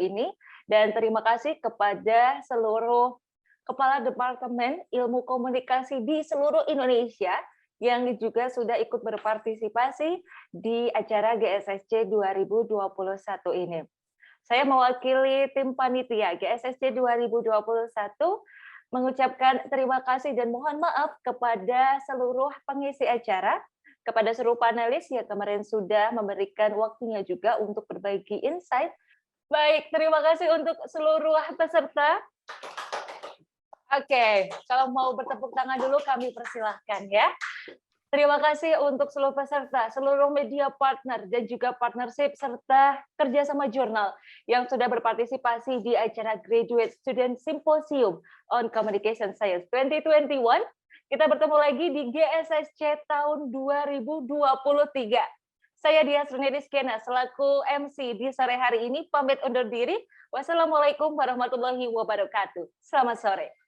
ini. Dan terima kasih kepada seluruh Kepala Departemen Ilmu Komunikasi di seluruh Indonesia yang juga sudah ikut berpartisipasi di acara GSSC 2021 ini. Saya mewakili tim panitia GSSC 2021 mengucapkan terima kasih dan mohon maaf kepada seluruh pengisi acara, kepada seluruh panelis yang kemarin sudah memberikan waktunya juga untuk berbagi insight. Baik, terima kasih untuk seluruh peserta. Oke, kalau mau bertepuk tangan dulu kami persilahkan ya. Terima kasih untuk seluruh peserta, seluruh media partner dan juga partnership serta kerjasama jurnal yang sudah berpartisipasi di acara Graduate Student Symposium on Communication Science 2021. Kita bertemu lagi di GSSC tahun 2023. Saya Dias Renediskiana selaku MC di sore hari ini pamit undur diri. Wassalamualaikum warahmatullahi wabarakatuh. Selamat sore.